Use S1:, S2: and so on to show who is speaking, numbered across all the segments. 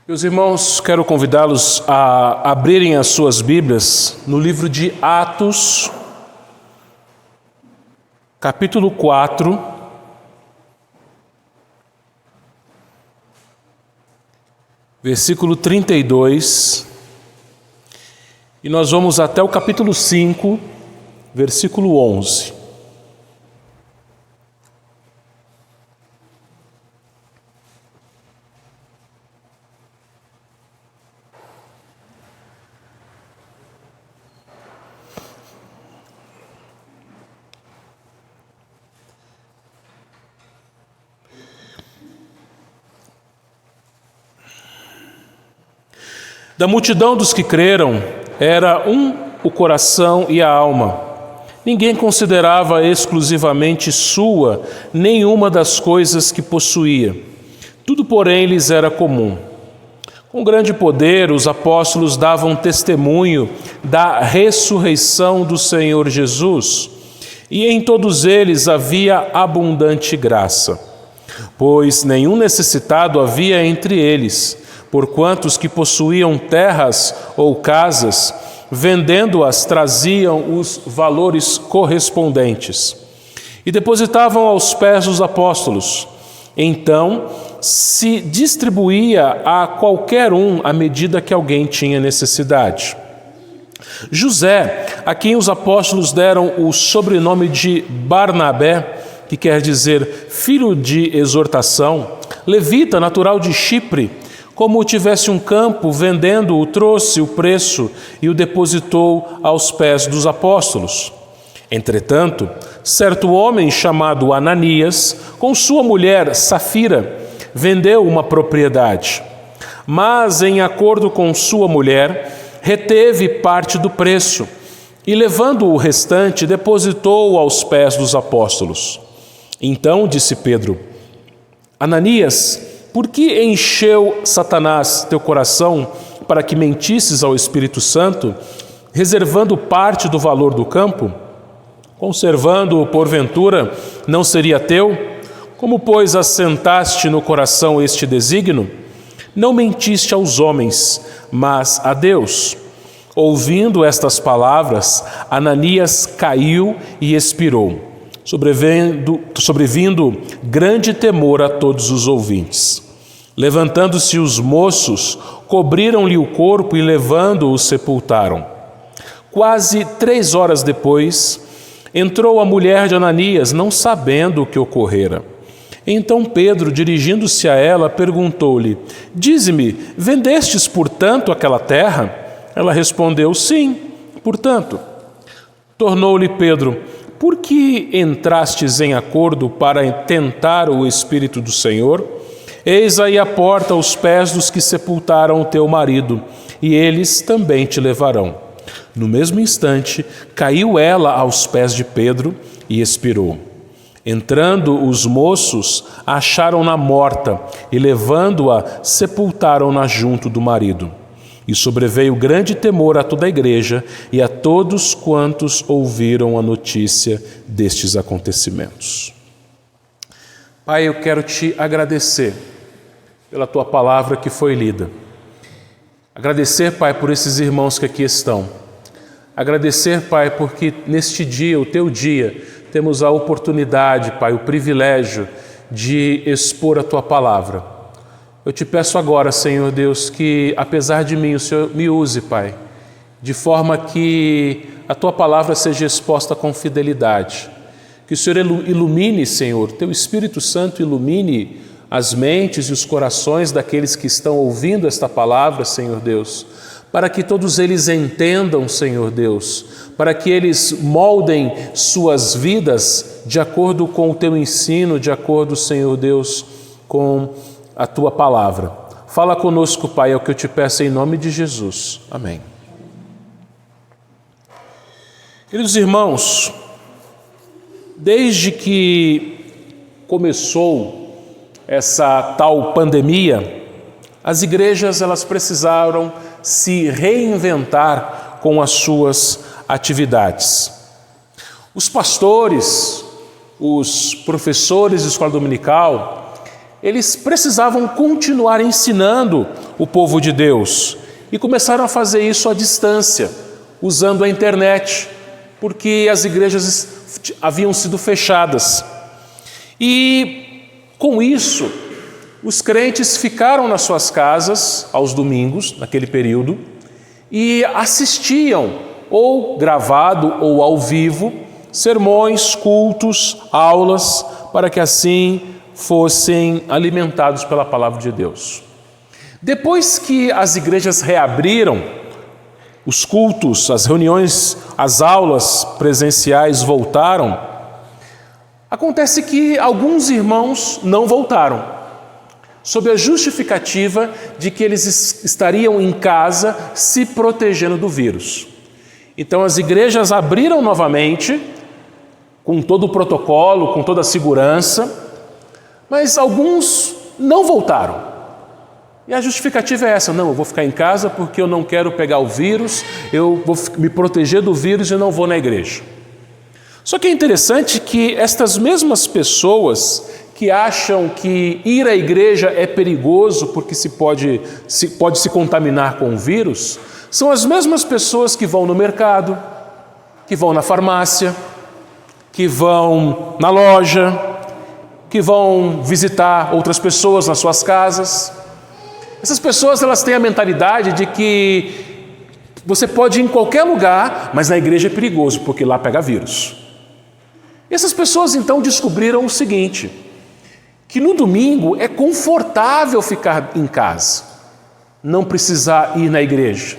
S1: Meus irmãos, quero convidá-los a abrirem as suas Bíblias no livro de Atos, capítulo 4, versículo 32, e nós vamos até o capítulo 5, versículo 11. Da multidão dos que creram, era um o coração e a alma. Ninguém considerava exclusivamente sua nenhuma das coisas que possuía. Tudo, porém, lhes era comum. Com grande poder, os apóstolos davam testemunho da ressurreição do Senhor Jesus, e em todos eles havia abundante graça, pois nenhum necessitado havia entre eles, porquanto os que possuíam terras ou casas, vendendo-as, traziam os valores correspondentes e depositavam aos pés dos apóstolos. Então se distribuía a qualquer um à medida que alguém tinha necessidade. José, a quem os apóstolos deram o sobrenome de Barnabé, que quer dizer filho de exortação, levita, natural de Chipre, como tivesse um campo, vendendo-o, trouxe o preço e o depositou aos pés dos apóstolos. Entretanto, certo homem chamado Ananias, com sua mulher Safira, vendeu uma propriedade, mas em acordo com sua mulher, reteve parte do preço e, levando o restante, depositou aos pés dos apóstolos. Então disse Pedro: Ananias, por que encheu Satanás teu coração para que mentisses ao Espírito Santo, reservando parte do valor do campo? Conservando-o, porventura, não seria teu? Como, pois, assentaste no coração este desígnio? Não mentiste aos homens, mas a Deus. Ouvindo estas palavras, Ananias caiu e expirou, sobrevindo grande temor a todos os ouvintes. Levantando-se os moços, cobriram-lhe o corpo e, levando-o, sepultaram. Quase 3 horas depois, entrou a mulher de Ananias, não sabendo o que ocorrera. Então Pedro, dirigindo-se a ela, perguntou-lhe: Dize-me, vendestes, portanto, aquela terra? Ela respondeu: Sim, portanto. Tornou-lhe Pedro: Por que entrastes em acordo para tentar o Espírito do Senhor? Eis aí a porta aos pés dos que sepultaram o teu marido, e eles também te levarão. No mesmo instante, caiu ela aos pés de Pedro e expirou. Entrando os moços, acharam-na morta, e levando-a, sepultaram-na junto do marido. E sobreveio grande temor a toda a igreja e a todos quantos ouviram a notícia destes acontecimentos. Pai, eu quero te agradecer pela tua palavra que foi lida. Agradecer, Pai, por esses irmãos que aqui estão. Agradecer, Pai, porque neste dia, o teu dia, temos a oportunidade, Pai, o privilégio de expor a tua palavra. Eu te peço agora, Senhor Deus, que apesar de mim, o Senhor me use, Pai, de forma que a tua palavra seja exposta com fidelidade. Que o Senhor ilumine, Senhor, teu Espírito Santo ilumine as mentes e os corações daqueles que estão ouvindo esta palavra, Senhor Deus, para que todos eles entendam, Senhor Deus, para que eles moldem suas vidas de acordo com o teu ensino, de acordo, Senhor Deus, com a tua palavra. Fala conosco, Pai, é o que eu te peço em nome de Jesus. Amém. Queridos irmãos, desde que começou essa tal pandemia, as igrejas elas precisaram se reinventar com as suas atividades. Os pastores, os professores de escola dominical, eles precisavam continuar ensinando o povo de Deus e começaram a fazer isso à distância, usando a internet, porque as igrejas haviam sido fechadas. E com isso, os crentes ficaram nas suas casas aos domingos, naquele período, e assistiam, ou gravado ou ao vivo, sermões, cultos, aulas, para que assim fossem alimentados pela palavra de Deus. Depois que as igrejas reabriram, os cultos, as reuniões, as aulas presenciais voltaram, acontece que alguns irmãos não voltaram, sob a justificativa de que eles estariam em casa se protegendo do vírus. Então as igrejas abriram novamente, com todo o protocolo, com toda a segurança, mas alguns não voltaram. E a justificativa é essa: não, eu vou ficar em casa porque eu não quero pegar o vírus, eu vou me proteger do vírus e não vou na igreja. Só que é interessante que estas mesmas pessoas que acham que ir à igreja é perigoso porque pode se contaminar com o vírus, são as mesmas pessoas que vão no mercado, que vão na farmácia, que vão na loja, que vão visitar outras pessoas nas suas casas. Essas pessoas, elas têm a mentalidade de que você pode ir em qualquer lugar, mas na igreja é perigoso, porque lá pega vírus. E essas pessoas então descobriram o seguinte, que no domingo é confortável ficar em casa, não precisar ir na igreja.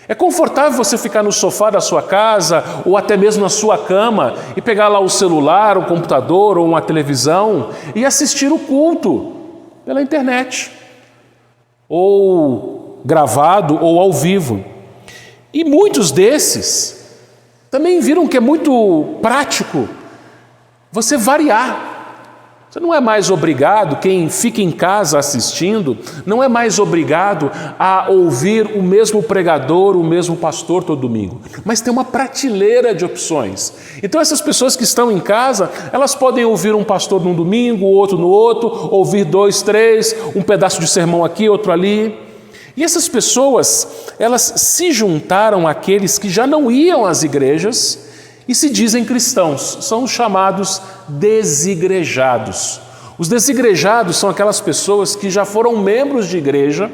S1: É confortável você ficar no sofá da sua casa ou até mesmo na sua cama e pegar lá o celular, o computador ou uma televisão e assistir o culto pela internet, ou gravado ou ao vivo. E muitos desses também viram que é muito prático você variar. Você não é mais obrigado, quem fica em casa assistindo, não é mais obrigado a ouvir o mesmo pregador, o mesmo pastor todo domingo, mas tem uma prateleira de opções. Então essas pessoas que estão em casa, elas podem ouvir um pastor num domingo, outro no outro, ouvir 2, 3, um pedaço de sermão aqui, outro ali. E essas pessoas, elas se juntaram àqueles que já não iam às igrejas e se dizem cristãos, são os chamados desigrejados. Os desigrejados são aquelas pessoas que já foram membros de igreja,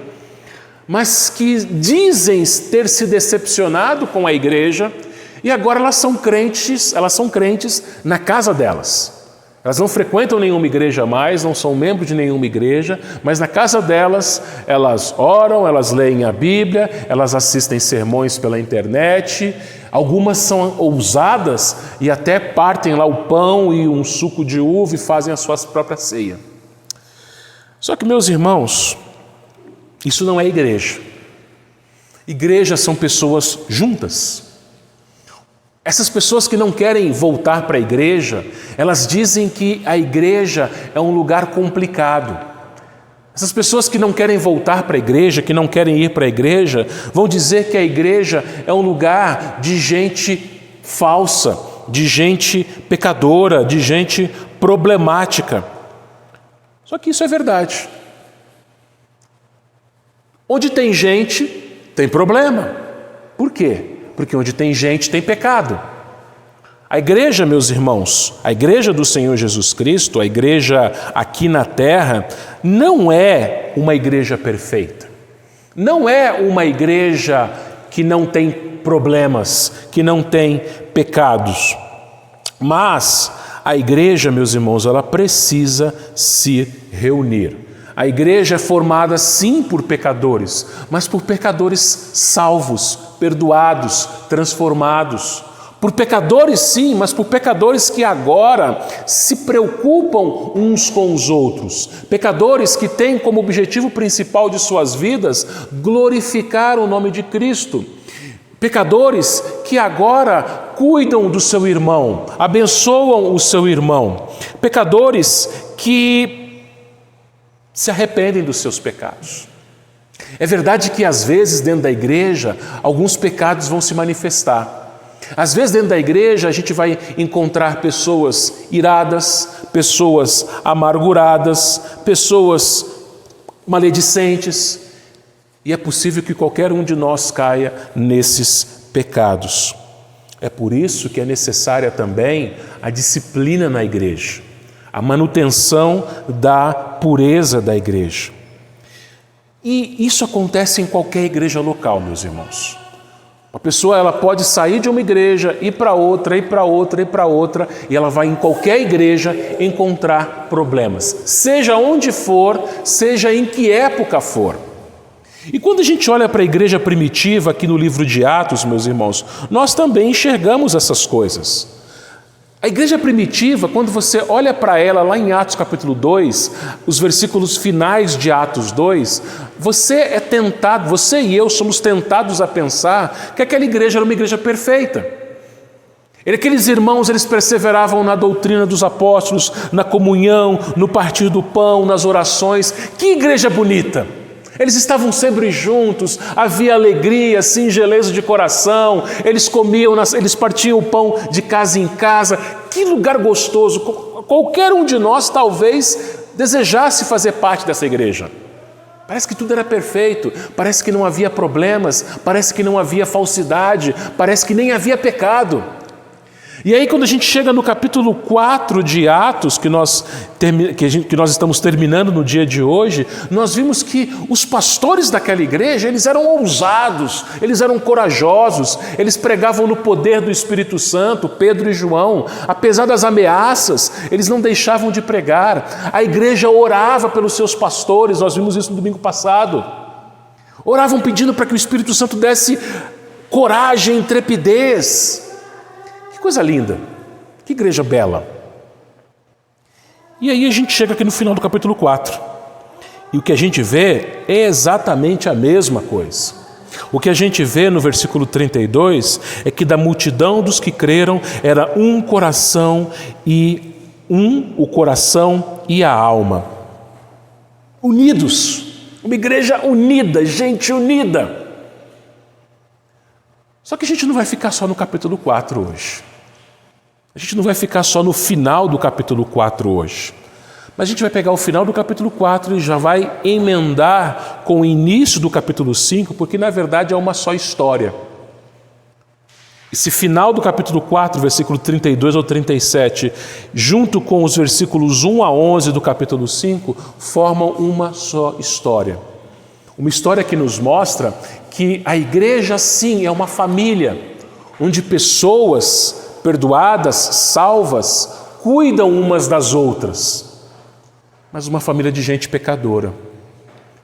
S1: mas que dizem ter se decepcionado com a igreja e agora elas são crentes na casa delas. Elas não frequentam nenhuma igreja mais, não são membros de nenhuma igreja, mas na casa delas, elas oram, elas leem a Bíblia, elas assistem sermões pela internet, algumas são ousadas e até partem lá o pão e um suco de uva e fazem a sua própria ceia. Só que, meus irmãos, isso não é igreja. Igrejas são pessoas juntas. Essas pessoas que não querem voltar para a igreja, elas dizem que a igreja é um lugar complicado. Essas pessoas que não querem voltar para a igreja, que não querem ir para a igreja, vão dizer que a igreja é um lugar de gente falsa, de gente pecadora, de gente problemática. Só que isso é verdade. Onde tem gente, tem problema. Por quê? Porque onde tem gente, tem pecado. A igreja, meus irmãos, a igreja do Senhor Jesus Cristo, a igreja aqui na terra, não é uma igreja perfeita. Não é uma igreja que não tem problemas, que não tem pecados. Mas a igreja, meus irmãos, ela precisa se reunir. A igreja é formada sim por pecadores, mas por pecadores salvos, perdoados, transformados. Por pecadores sim, mas por pecadores que agora se preocupam uns com os outros. Pecadores que têm como objetivo principal de suas vidas glorificar o nome de Cristo. Pecadores que agora cuidam do seu irmão, abençoam o seu irmão. Pecadores que se arrependem dos seus pecados. É verdade que às vezes dentro da igreja alguns pecados vão se manifestar. Às vezes dentro da igreja a gente vai encontrar pessoas iradas, pessoas amarguradas, pessoas maledicentes, e é possível que qualquer um de nós caia nesses pecados. É por isso que é necessária também a disciplina na igreja, a manutenção da pureza da igreja. E isso acontece em qualquer igreja local, meus irmãos. A pessoa ela pode sair de uma igreja, ir para outra, ir para outra, ir para outra, e ela vai em qualquer igreja encontrar problemas, seja onde for, seja em que época for. E quando a gente olha para a igreja primitiva aqui no livro de Atos, meus irmãos, nós também enxergamos essas coisas. A igreja primitiva, quando você olha para ela lá em Atos capítulo 2, os versículos finais de Atos 2, você e eu somos tentados a pensar que aquela igreja era uma igreja perfeita. Aqueles irmãos, eles perseveravam na doutrina dos apóstolos, na comunhão, no partir do pão, nas orações. Que igreja bonita! Eles estavam sempre juntos, havia alegria, singeleza de coração, eles comiam, eles partiam o pão de casa em casa. Que lugar gostoso! Qualquer um de nós talvez desejasse fazer parte dessa igreja. Parece que tudo era perfeito, parece que não havia problemas, parece que não havia falsidade, parece que nem havia pecado. E aí quando a gente chega no capítulo 4 de Atos, que nós estamos terminando no dia de hoje, nós vimos que os pastores daquela igreja, eles eram ousados, eles eram corajosos, eles pregavam no poder do Espírito Santo, Pedro e João. Apesar das ameaças, eles não deixavam de pregar. A igreja orava pelos seus pastores, nós vimos isso no domingo passado. Oravam pedindo para que o Espírito Santo desse coragem, intrepidez. Que coisa linda, que igreja bela. E aí a gente chega aqui no final do capítulo 4. E o que a gente vê é exatamente a mesma coisa. O que a gente vê no versículo 32 é que da multidão dos que creram era um coração o coração e a alma. Unidos, uma igreja unida, gente unida. Só que a gente não vai ficar só no capítulo 4 hoje. A gente não vai ficar só no final do capítulo 4 hoje. Mas a gente vai pegar o final do capítulo 4 e já vai emendar com o início do capítulo 5, porque na verdade é uma só história. Esse final do capítulo 4, versículo 32 ao 37, junto com os versículos 1 a 11 do capítulo 5, formam uma só história. Uma história que nos mostra que a igreja, sim, é uma família, onde pessoas perdoadas, salvas, cuidam umas das outras. Mas uma família de gente pecadora,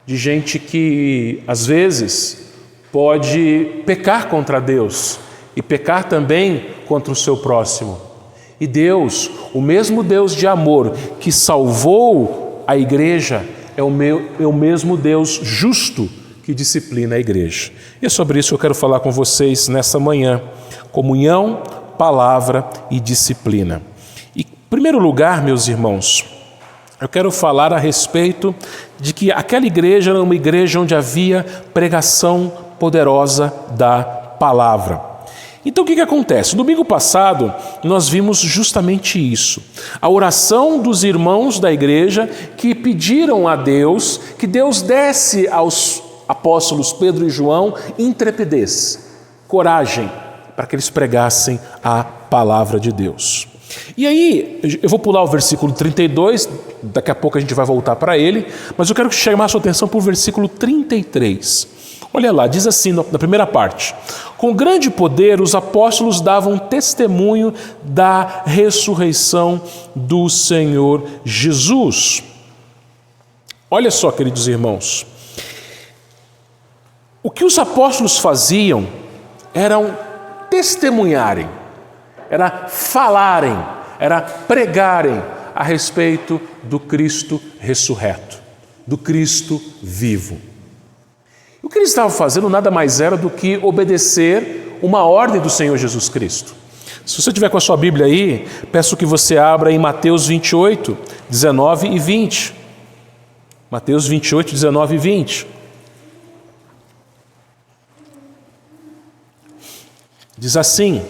S1: de gente que, às vezes, pode pecar contra Deus e pecar também contra o seu próximo. E Deus, o mesmo Deus de amor que salvou a igreja, é o mesmo Deus justo que disciplina a igreja. E é sobre isso que eu quero falar com vocês nessa manhã. Comunhão, palavra e disciplina. E, em primeiro lugar, meus irmãos, eu quero falar a respeito de que aquela igreja era uma igreja onde havia pregação poderosa da palavra. Então o que acontece? No domingo passado nós vimos justamente isso. A oração dos irmãos da igreja que pediram a Deus que Deus desse aos apóstolos Pedro e João intrepidez, coragem, para que eles pregassem a palavra de Deus. E aí, eu vou pular o versículo 32, daqui a pouco a gente vai voltar para ele, mas eu quero chamar a sua atenção para o versículo 33. Olha lá, diz assim na primeira parte: com grande poder os apóstolos davam testemunho da ressurreição do Senhor Jesus. Olha só, queridos irmãos, o que os apóstolos faziam eram testemunharem, era falarem, era pregarem a respeito do Cristo ressurreto, do Cristo vivo. O que eles estavam fazendo nada mais era do que obedecer uma ordem do Senhor Jesus Cristo. Se você tiver com a sua Bíblia aí, peço que você abra em Mateus 28, 19 e 20. Mateus 28, 19 e 20. Diz assim: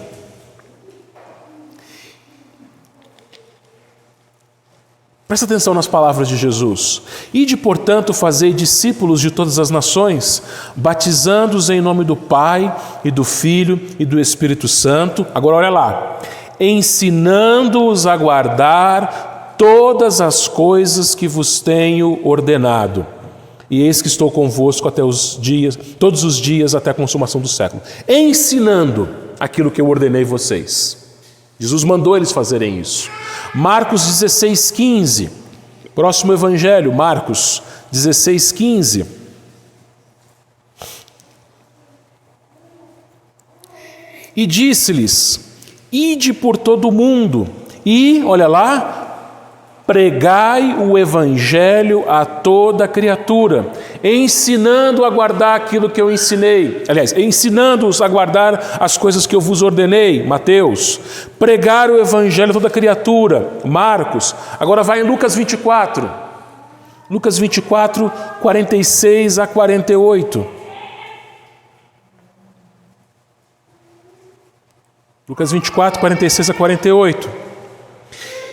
S1: Presta atenção nas palavras de Jesus. Ide, portanto, fazei discípulos de todas as nações, batizando-os em nome do Pai e do Filho e do Espírito Santo. Agora olha lá. Ensinando-os a guardar todas as coisas que vos tenho ordenado. E eis que estou convosco até os dias, todos os dias até a consumação do século. Ensinando aquilo que eu ordenei vocês. Jesus mandou eles fazerem isso. Marcos 16:15. Próximo evangelho, Marcos 16:15. E disse-lhes: ide por todo o mundo e, olha lá, pregai o evangelho a toda criatura, ensinando a guardar aquilo que eu ensinei. Aliás, ensinando-os a guardar as coisas que eu vos ordenei. Mateus. Pregar o evangelho a toda criatura. Marcos. Agora vai em Lucas 24. Lucas 24, 46 a 48. Lucas 24, 46 a 48.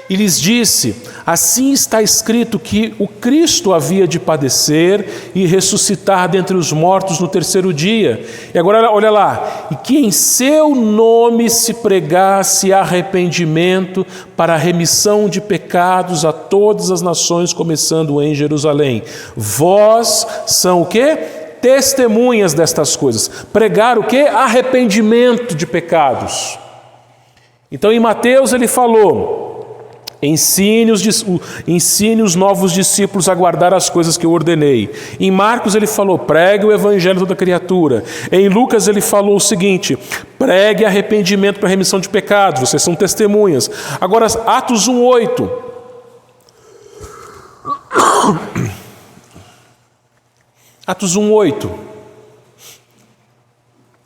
S1: E lhes disse: assim está escrito que o Cristo havia de padecer e ressuscitar dentre os mortos no terceiro dia. E agora olha lá, e que em seu nome se pregasse arrependimento para a remissão de pecados a todas as nações, começando em Jerusalém. Vós são o quê? Testemunhas destas coisas. Pregar o quê? Arrependimento de pecados. Então em Mateus ele falou: ensine os novos discípulos a guardar as coisas que eu ordenei. Em Marcos ele falou: pregue o evangelho a toda criatura. Em Lucas ele falou o seguinte: pregue arrependimento para remissão de pecados. Vocês são testemunhas. Agora Atos 1:8. Atos 1:8.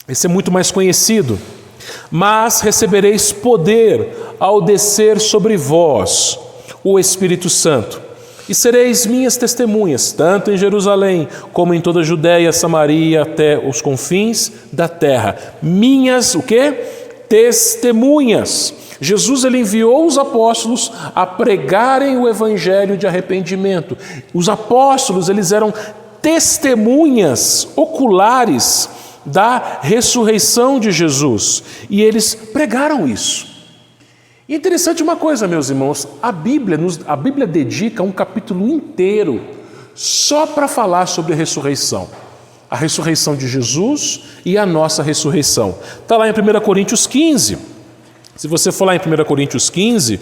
S1: Esse é muito mais conhecido. Mas recebereis poder ao descer sobre vós o Espírito Santo, e sereis minhas testemunhas, tanto em Jerusalém, como em toda a Judéia, Samaria, até os confins da terra. Minhas, o quê? Testemunhas. Jesus ele enviou os apóstolos a pregarem o evangelho de arrependimento. Os apóstolos, eles eram testemunhas oculares da ressurreição de Jesus, e eles pregaram isso. E é interessante uma coisa, meus irmãos, a Bíblia dedica um capítulo inteiro só para falar sobre a ressurreição de Jesus e a nossa ressurreição. Está lá em 1 Coríntios 15. Se você for lá em 1 Coríntios 15,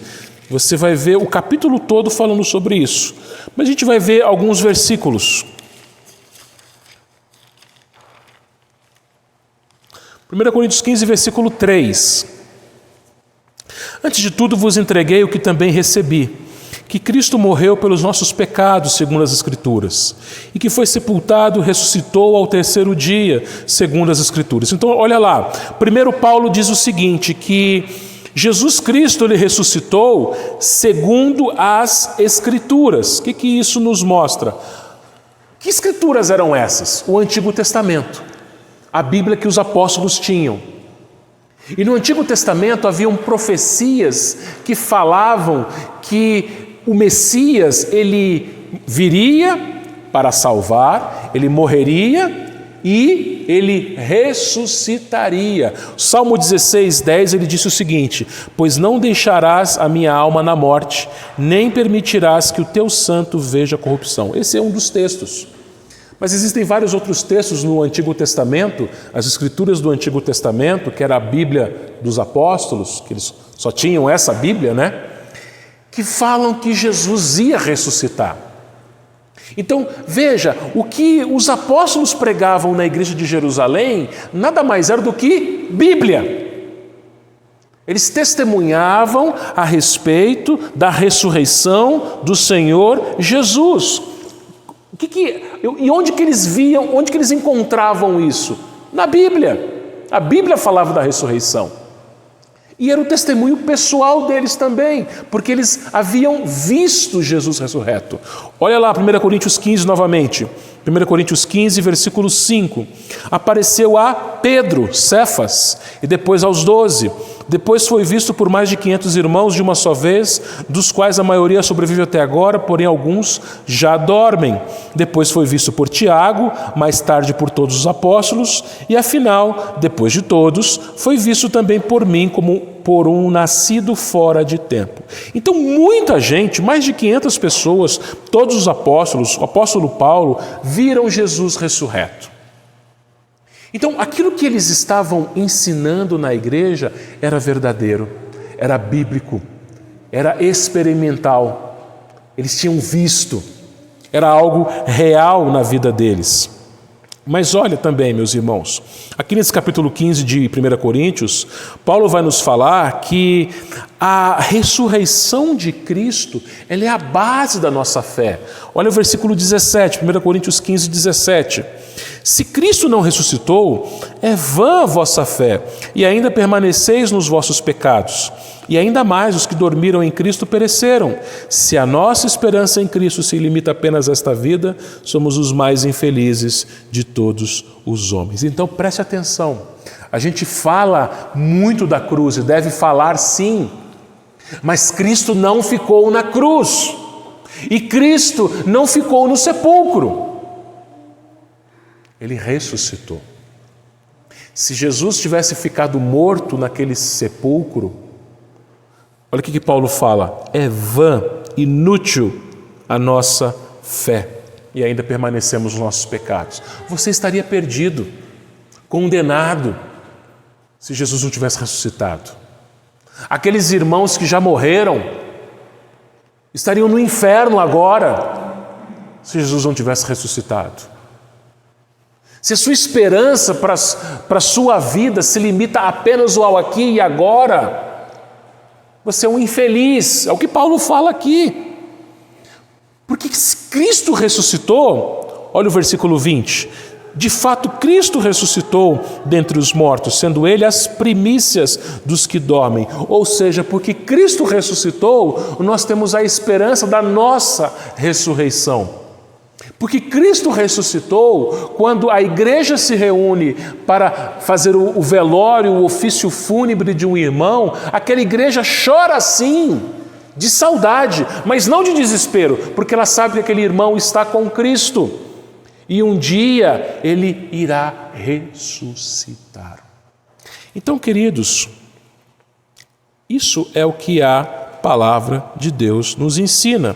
S1: você vai ver o capítulo todo falando sobre isso. Mas a gente vai ver alguns versículos. 1 Coríntios 15, versículo 3. Antes de tudo vos entreguei o que também recebi, que Cristo morreu pelos nossos pecados, segundo as Escrituras, e que foi sepultado e ressuscitou ao terceiro dia, segundo as Escrituras. Então, olha lá, primeiro Paulo diz o seguinte, que Jesus Cristo ele ressuscitou segundo as Escrituras. O que isso nos mostra? Que Escrituras eram essas? O Antigo Testamento. A Bíblia que os apóstolos tinham. E no Antigo Testamento haviam profecias que falavam que o Messias, ele viria para salvar, ele morreria e ele ressuscitaria. Salmo 16:10 ele disse o seguinte: pois não deixarás a minha alma na morte, nem permitirás que o teu santo veja corrupção. Esse é um dos textos. Mas existem vários outros textos no Antigo Testamento, as Escrituras do Antigo Testamento, que era a Bíblia dos apóstolos, que eles só tinham essa Bíblia, né? Que falam que Jesus ia ressuscitar. Então, veja, o que os apóstolos pregavam na igreja de Jerusalém, nada mais era do que Bíblia. Eles testemunhavam a respeito da ressurreição do Senhor Jesus. E onde que eles viam, onde que eles encontravam isso? Na Bíblia. A Bíblia falava da ressurreição. E era o testemunho pessoal deles também, porque eles haviam visto Jesus ressurreto. Olha lá, 1 Coríntios 15 novamente. 1 Coríntios 15, versículo 5. Apareceu a Pedro, Cefas, e depois aos 12. Depois foi visto por mais de 500 irmãos de uma só vez, dos quais a maioria sobrevive até agora, porém alguns já dormem. Depois foi visto por Tiago, mais tarde por todos os apóstolos, e afinal, depois de todos, foi visto também por mim como por um nascido fora de tempo. Então muita gente, mais de 500 pessoas, todos os apóstolos, o apóstolo Paulo, viram Jesus ressurreto. Então aquilo que eles estavam ensinando na igreja era verdadeiro, era bíblico, era experimental. Eles tinham visto, era algo real na vida deles. Mas olha também, meus irmãos, aqui nesse capítulo 15 de 1 Coríntios, Paulo vai nos falar que a ressurreição de Cristo, ela é a base da nossa fé. Olha o versículo 17, 1 Coríntios 15, 17. Se Cristo não ressuscitou, é vã a vossa fé, e ainda permaneceis nos vossos pecados. E ainda mais os que dormiram em Cristo pereceram. Se a nossa esperança em Cristo se limita apenas a esta vida, somos os mais infelizes de todos os homens. Então preste atenção, a gente fala muito da cruz e deve falar sim, mas Cristo não ficou na cruz, e Cristo não ficou no sepulcro. Ele ressuscitou. Se Jesus tivesse ficado morto naquele sepulcro, olha o que Paulo fala: é vã, inútil a nossa fé, e ainda permanecemos nos nossos pecados. Você estaria perdido, condenado, se Jesus não tivesse ressuscitado. Aqueles irmãos que já morreram estariam no inferno agora, se Jesus não tivesse ressuscitado. Se a sua esperança para a sua vida se limita apenas ao aqui e agora, você é um infeliz, é o que Paulo fala aqui. Porque se Cristo ressuscitou, olha o versículo 20, de fato Cristo ressuscitou dentre os mortos, sendo Ele as primícias dos que dormem. Ou seja, porque Cristo ressuscitou, nós temos a esperança da nossa ressurreição. Porque Cristo ressuscitou, quando a igreja se reúne para fazer o velório, o ofício fúnebre de um irmão, aquela igreja chora sim, de saudade, mas não de desespero, porque ela sabe que aquele irmão está com Cristo e um dia ele irá ressuscitar. Então, queridos, isso é o que a palavra de Deus nos ensina,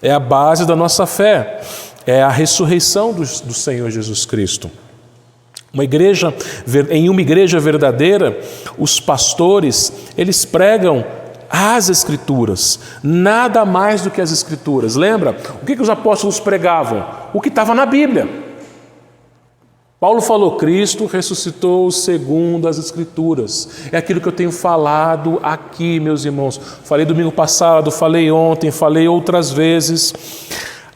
S1: é a base da nossa fé. É a ressurreição do Senhor Jesus Cristo. Em uma igreja verdadeira, os pastores, eles pregam as Escrituras, nada mais do que as Escrituras. Lembra? O que os apóstolos pregavam? O que estava na Bíblia. Paulo falou: Cristo ressuscitou segundo as Escrituras. É aquilo que eu tenho falado aqui, meus irmãos. Falei domingo passado, falei ontem, falei outras vezes.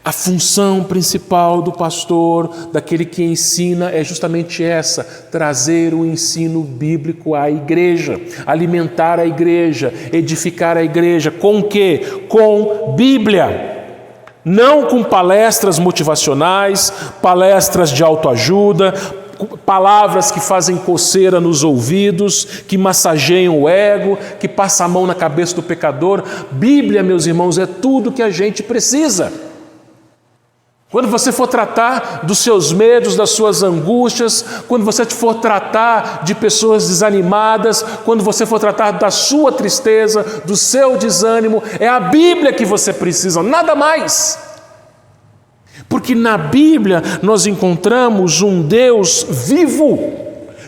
S1: A função principal do pastor, daquele que ensina, é justamente essa: trazer o ensino bíblico à igreja, alimentar a igreja, edificar a igreja. Com o quê? Com Bíblia. Não com palestras motivacionais, palestras de autoajuda, palavras que fazem coceira nos ouvidos, que massageiam o ego, que passam a mão na cabeça do pecador. Bíblia, meus irmãos, é tudo que a gente precisa. Quando você for tratar dos seus medos, das suas angústias, quando você for tratar de pessoas desanimadas, quando você for tratar da sua tristeza, do seu desânimo, é a Bíblia que você precisa, nada mais. Porque na Bíblia nós encontramos um Deus vivo,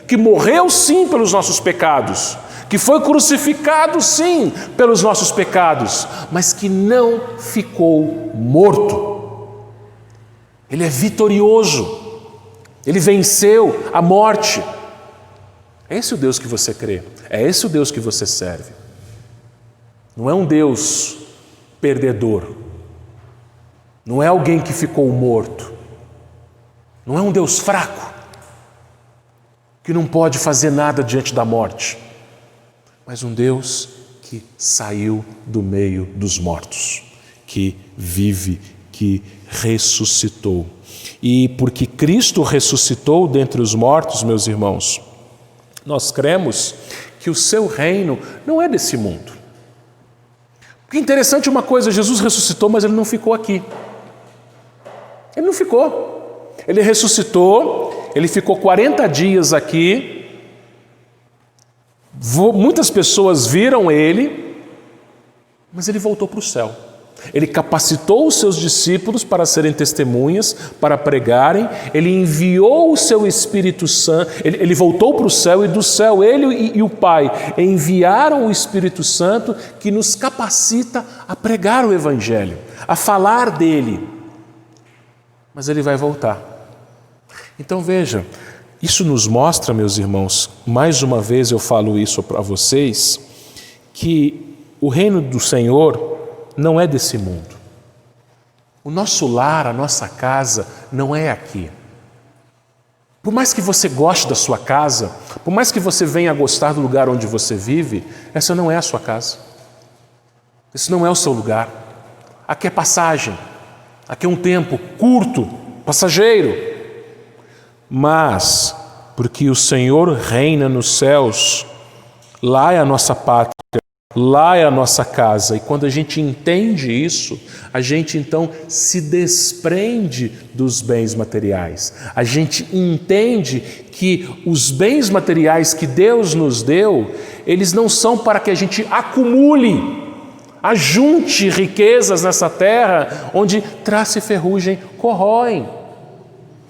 S1: que morreu sim pelos nossos pecados, que foi crucificado sim pelos nossos pecados, mas que não ficou morto. Ele é vitorioso, ele venceu a morte. É esse o Deus que você crê, é esse o Deus que você serve. Não é um Deus perdedor, não é alguém que ficou morto, não é um Deus fraco, que não pode fazer nada diante da morte, mas um Deus que saiu do meio dos mortos, que vive, que ressuscitou. E porque Cristo ressuscitou dentre os mortos, meus irmãos, nós cremos que o seu reino não é desse mundo. Que interessante uma coisa, Jesus ressuscitou, mas ele não ficou aqui. Ele não ficou. Ele ressuscitou, ele ficou 40 dias aqui. Muitas pessoas viram ele, mas ele voltou para o céu. Ele capacitou os seus discípulos para serem testemunhas, para pregarem. Ele enviou o seu Espírito Santo. Ele voltou para o céu, e do céu ele e o Pai enviaram o Espírito Santo, que nos capacita a pregar o Evangelho, a falar dele. Mas ele vai voltar. Então veja, isso nos mostra, meus irmãos, mais uma vez eu falo isso para vocês, que o reino do Senhor não é desse mundo. O nosso lar, a nossa casa, não é aqui. Por mais que você goste da sua casa, por mais que você venha a gostar do lugar onde você vive, essa não é a sua casa. Esse não é o seu lugar. Aqui é passagem. Aqui é um tempo curto, passageiro. Mas, porque o Senhor reina nos céus, lá é a nossa pátria. Lá é a nossa casa, e quando a gente entende isso, a gente então se desprende dos bens materiais. A gente entende que os bens materiais que Deus nos deu, eles não são para que a gente acumule, ajunte riquezas nessa terra, onde traça e ferrugem corroem,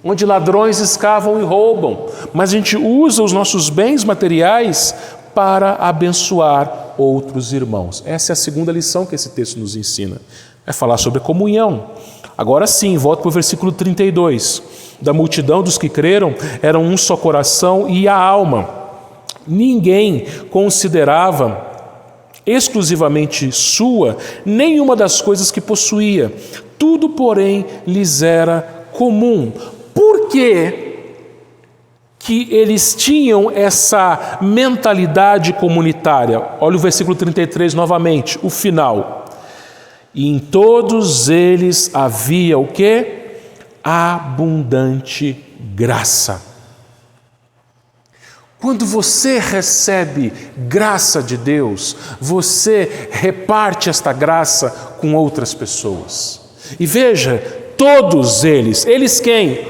S1: onde ladrões escavam e roubam, mas a gente usa os nossos bens materiais para abençoar outros irmãos. Essa é a segunda lição que esse texto nos ensina. É falar sobre comunhão. Agora sim, volto para o versículo 32. Da multidão dos que creram, eram um só coração e a alma. Ninguém considerava exclusivamente sua nenhuma das coisas que possuía. Tudo, porém, lhes era comum. Por quê que eles tinham essa mentalidade comunitária? Olha o versículo 33 novamente, o final. E em todos eles havia o quê? Abundante graça. Quando você recebe graça de Deus, você reparte esta graça com outras pessoas. E veja, todos eles quem?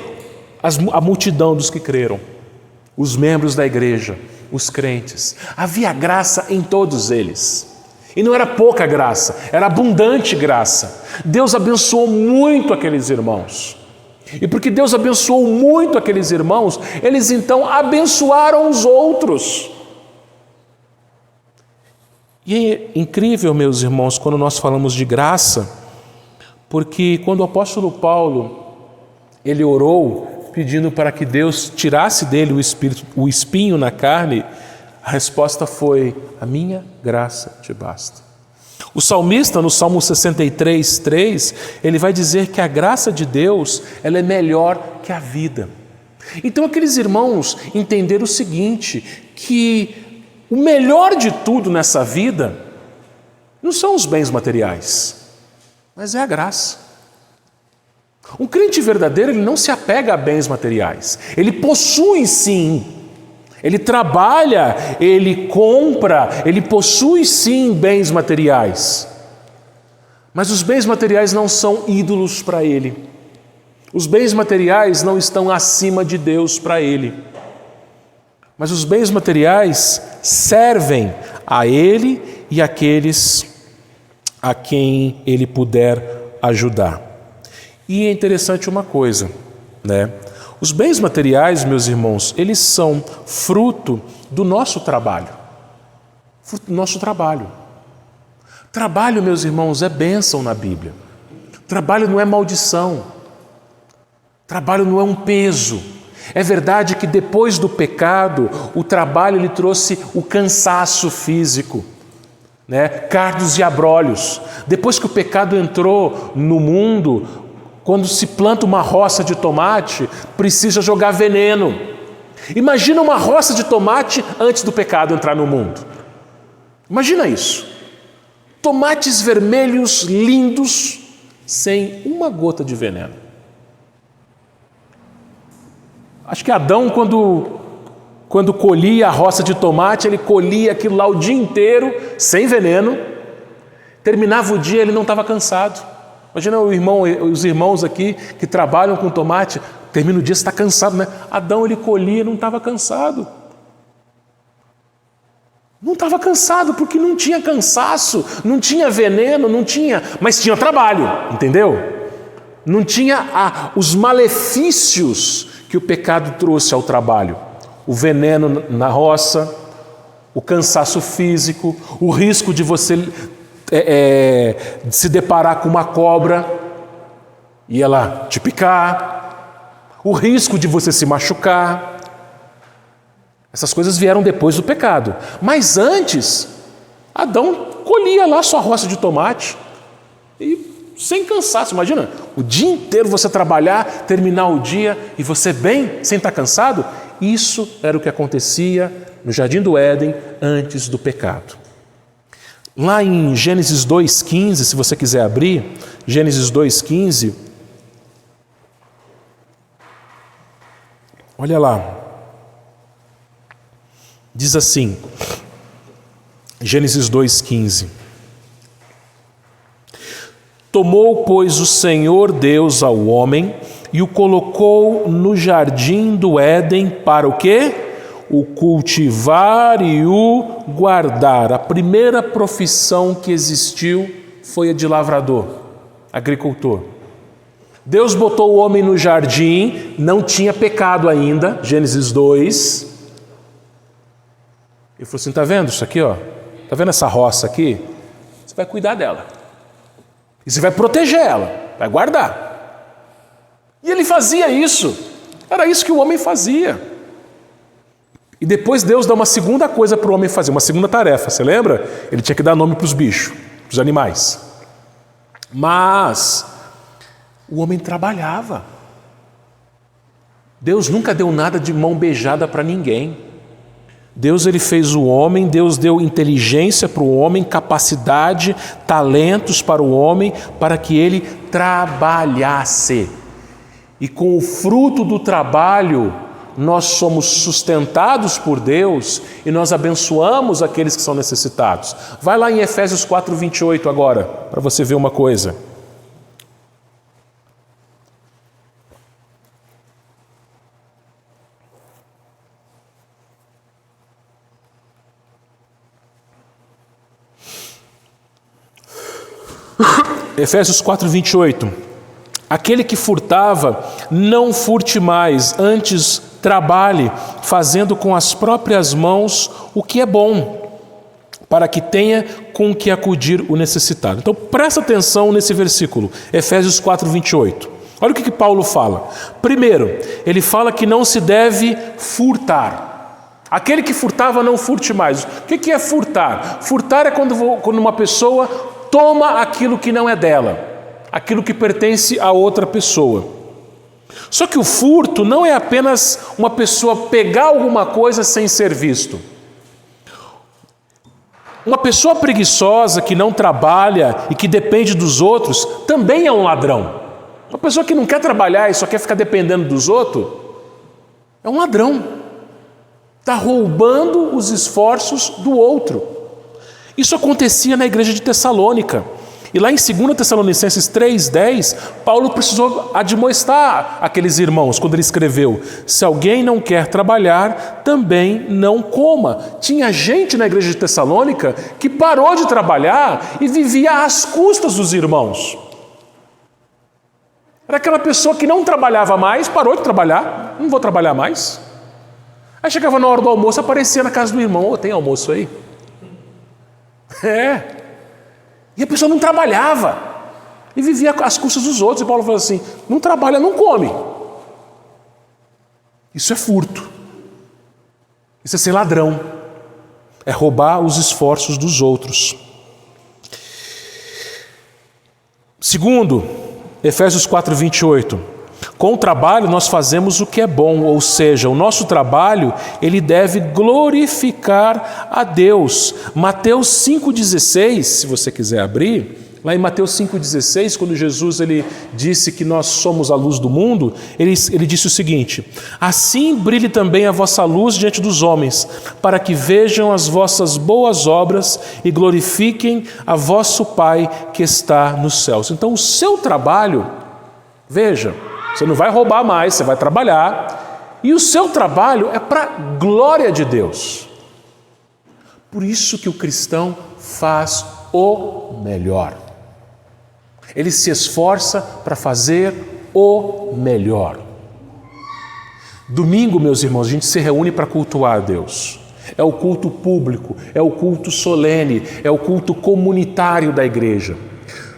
S1: A multidão dos que creram. Os membros da igreja, os crentes. Havia graça em todos eles. E não era pouca graça, era abundante graça. Deus abençoou muito aqueles irmãos. E porque Deus abençoou muito aqueles irmãos, eles então abençoaram os outros. E é incrível, meus irmãos, quando nós falamos de graça, porque quando o apóstolo Paulo, ele orou pedindo para que Deus tirasse dele o espinho na carne, a resposta foi: a minha graça te basta. O salmista, no Salmo 63:3, ele vai dizer que a graça de Deus, ela é melhor que a vida. Então aqueles irmãos entenderam o seguinte, que o melhor de tudo nessa vida não são os bens materiais, mas é a graça. Um crente verdadeiro, ele não se apega a bens materiais. Ele possui sim. Ele trabalha, ele compra, ele possui sim bens materiais. Mas os bens materiais não são ídolos para ele. Os bens materiais não estão acima de Deus para ele. Mas os bens materiais servem a ele e àqueles a quem ele puder ajudar. E é interessante uma coisa, né? Os bens materiais, meus irmãos, eles são fruto do nosso trabalho. Fruto do nosso trabalho. Trabalho, meus irmãos, é bênção na Bíblia. Trabalho não é maldição. Trabalho não é um peso. É verdade que depois do pecado, o trabalho lhe trouxe o cansaço físico, né? Cardos e abrolhos. Depois que o pecado entrou no mundo, quando se planta uma roça de tomate, precisa jogar veneno. Imagina uma roça de tomate antes do pecado entrar no mundo. Imagina isso. Tomates vermelhos, lindos, sem uma gota de veneno. Acho que Adão, quando quando colhia a roça de tomate, ele colhia aquilo lá o dia inteiro, sem veneno. Terminava o dia, ele não estava cansado. Imagina os irmãos aqui que trabalham com tomate, termina o dia, você está cansado, né? Adão, ele colhia, não estava cansado. Não estava cansado, porque não tinha cansaço, não tinha veneno, não tinha, mas tinha trabalho, entendeu? Não tinha os malefícios que o pecado trouxe ao trabalho. O veneno na roça, o cansaço físico, o risco de você se deparar com uma cobra e ela te picar, o risco de você se machucar. Essas coisas vieram depois do pecado. Mas antes, Adão colhia lá sua roça de tomate e sem cansaço. Imagina, o dia inteiro você trabalhar, terminar o dia e você bem, sem estar cansado. Isso era o que acontecia no Jardim do Éden antes do pecado. Lá em Gênesis 2,15, se você quiser abrir, Gênesis 2,15, olha lá, diz assim, Gênesis 2,15: Tomou, pois, o Senhor Deus ao homem e o colocou no jardim do Éden para o quê? O cultivar e o guardar. A primeira profissão que existiu foi a de lavrador, agricultor. Deus botou o homem no jardim, não tinha pecado ainda, Gênesis 2. Ele falou assim, tá vendo isso aqui, ó? Tá vendo essa roça aqui? Você vai cuidar dela. E você vai proteger ela, vai guardar. E ele fazia isso. Era isso que o homem fazia. E depois Deus dá uma segunda coisa para o homem fazer, uma segunda tarefa, você lembra? Ele tinha que dar nome para os bichos, para os animais. Mas o homem trabalhava. Deus nunca deu nada de mão beijada para ninguém. Deus, ele fez o homem, Deus deu inteligência para o homem, capacidade, talentos para o homem, para que ele trabalhasse. E com o fruto do trabalho, nós somos sustentados por Deus e nós abençoamos aqueles que são necessitados. Vai lá em Efésios 4:28 agora, para você ver uma coisa. Efésios 4:28. Aquele que furtava, não furte mais, antes trabalhe, fazendo com as próprias mãos o que é bom, para que tenha com que acudir o necessitado. Então presta atenção nesse versículo, Efésios 4:28. Olha o que Paulo fala. Primeiro, ele fala que não se deve furtar. Aquele que furtava, não furte mais. O que é furtar? Furtar é quando uma pessoa toma aquilo que não é dela, aquilo que pertence a outra pessoa. Só que o furto não é apenas uma pessoa pegar alguma coisa sem ser visto. Uma pessoa preguiçosa que não trabalha e que depende dos outros também é um ladrão. Uma pessoa que não quer trabalhar e só quer ficar dependendo dos outros é um ladrão. Está roubando os esforços do outro. Isso acontecia na igreja de Tessalônica. E lá em 2 Tessalonicenses 3:10, Paulo precisou admoestar aqueles irmãos quando ele escreveu: se alguém não quer trabalhar, também não coma. Tinha gente na igreja de Tessalônica que parou de trabalhar e vivia às custas dos irmãos. Era aquela pessoa que não trabalhava mais, parou de trabalhar, não vou trabalhar mais. Aí chegava na hora do almoço, aparecia na casa do irmão: tem almoço aí? E a pessoa não trabalhava e vivia às custas dos outros. E Paulo falou assim: não trabalha, não come. Isso é furto. Isso é ser ladrão. É roubar os esforços dos outros. Segundo, Efésios 4:28. Com o trabalho nós fazemos o que é bom, ou seja, o nosso trabalho ele deve glorificar a Deus. Mateus 5,16, se você quiser abrir, Lá em Mateus 5,16, quando Jesus ele disse que nós somos a luz do mundo, ele disse o seguinte: assim brilhe também a vossa luz diante dos homens, para que vejam as vossas boas obras e glorifiquem a vosso Pai que está nos céus. Então o seu trabalho, veja, você não vai roubar mais, você vai trabalhar, e o seu trabalho é para a glória de Deus. Por isso que o cristão faz o melhor. Ele se esforça para fazer o melhor. Domingo, meus irmãos, a gente se reúne para cultuar a Deus. É o culto público, é o culto solene, é o culto comunitário da igreja.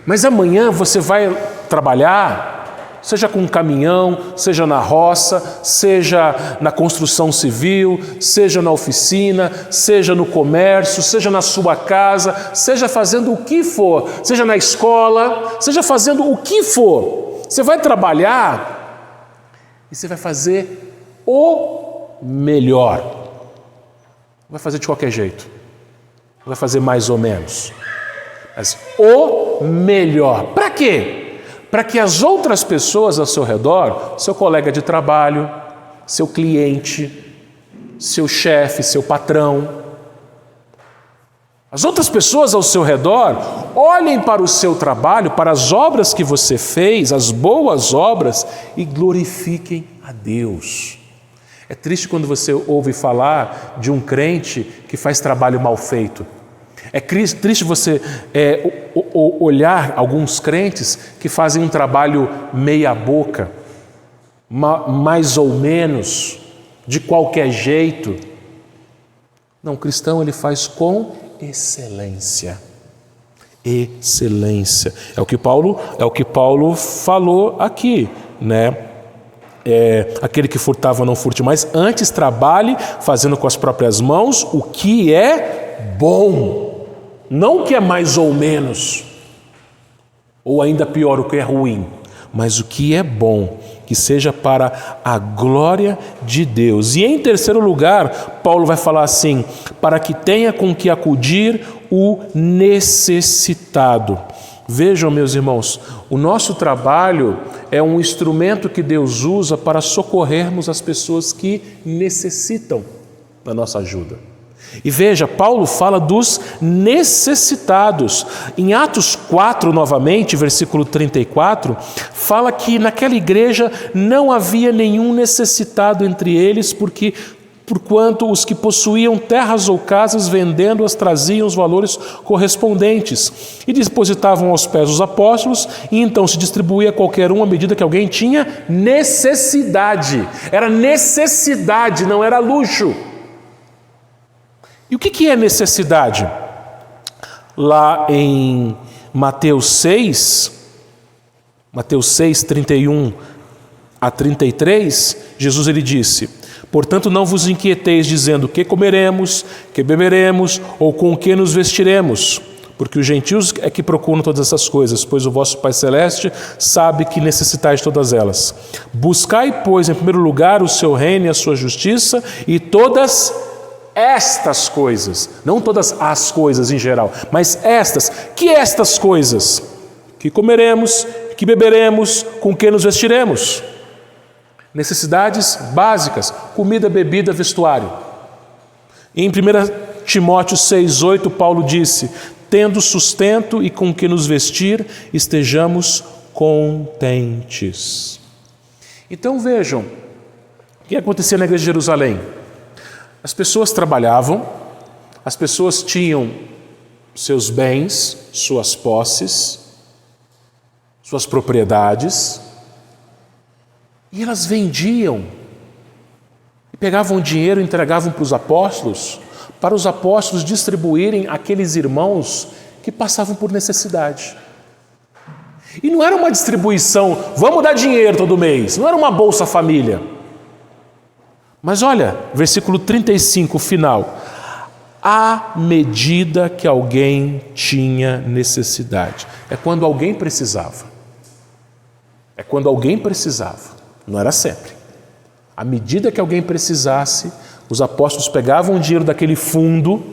S1: Mas amanhã você vai trabalhar, seja com um caminhão, seja na roça, seja na construção civil, seja na oficina, seja no comércio, seja na sua casa, seja fazendo o que for, seja na escola, seja fazendo o que for. Você vai trabalhar e você vai fazer o melhor. Não vai fazer de qualquer jeito, não vai fazer mais ou menos, mas o melhor. Para quê? Para que as outras pessoas ao seu redor, seu colega de trabalho, seu cliente, seu chefe, seu patrão, as outras pessoas ao seu redor olhem para o seu trabalho, para as obras que você fez, as boas obras, e glorifiquem a Deus. É triste quando você ouve falar de um crente que faz trabalho mal feito. É triste você olhar alguns crentes que fazem um trabalho meia boca, mais ou menos, de qualquer jeito. Não, o cristão ele faz com excelência. Excelência. É o que Paulo falou aqui, né? Aquele que furtava não furte mais, antes trabalhe fazendo com as próprias mãos o que é bom. Não o que é mais ou menos, ou ainda pior, o que é ruim, mas o que é bom, que seja para a glória de Deus. E em terceiro lugar, Paulo vai falar assim: para que tenha com que acudir o necessitado. Vejam, meus irmãos, o nosso trabalho é um instrumento que Deus usa para socorrermos as pessoas que necessitam da nossa ajuda. E veja, Paulo fala dos necessitados. Em Atos 4, novamente, versículo 34, fala que naquela igreja não havia nenhum necessitado entre eles, porquanto os que possuíam terras ou casas, vendendo-as, traziam os valores correspondentes e depositavam aos pés dos apóstolos, e então se distribuía a qualquer um à medida que alguém tinha necessidade. Era necessidade, não era luxo. E o que é necessidade? Lá em Mateus 6, 31 a 33, Jesus ele disse: portanto não vos inquieteis dizendo que comeremos, que beberemos ou com que nos vestiremos, porque os gentios é que procuram todas essas coisas, pois o vosso Pai Celeste sabe que necessitais de todas elas. Buscai, pois, em primeiro lugar o seu reino e a sua justiça, e todas estas coisas, não todas as coisas em geral, mas estas coisas, que comeremos, que beberemos, com que nos vestiremos. Necessidades básicas: comida, bebida, vestuário. Em 1 Timóteo 6,8, Paulo disse: tendo sustento e com que nos vestir, estejamos contentes. Então vejam, o que acontecia na igreja de Jerusalém? As pessoas trabalhavam, as pessoas tinham seus bens, suas posses, suas propriedades, e elas vendiam, e pegavam dinheiro e entregavam para os apóstolos distribuírem àqueles irmãos que passavam por necessidade. E não era uma distribuição, vamos dar dinheiro todo mês, não era uma Bolsa Família. Mas olha, versículo 35, final: à medida que alguém tinha necessidade. É quando alguém precisava. É quando alguém precisava. Não era sempre. À medida que alguém precisasse, os apóstolos pegavam o dinheiro daquele fundo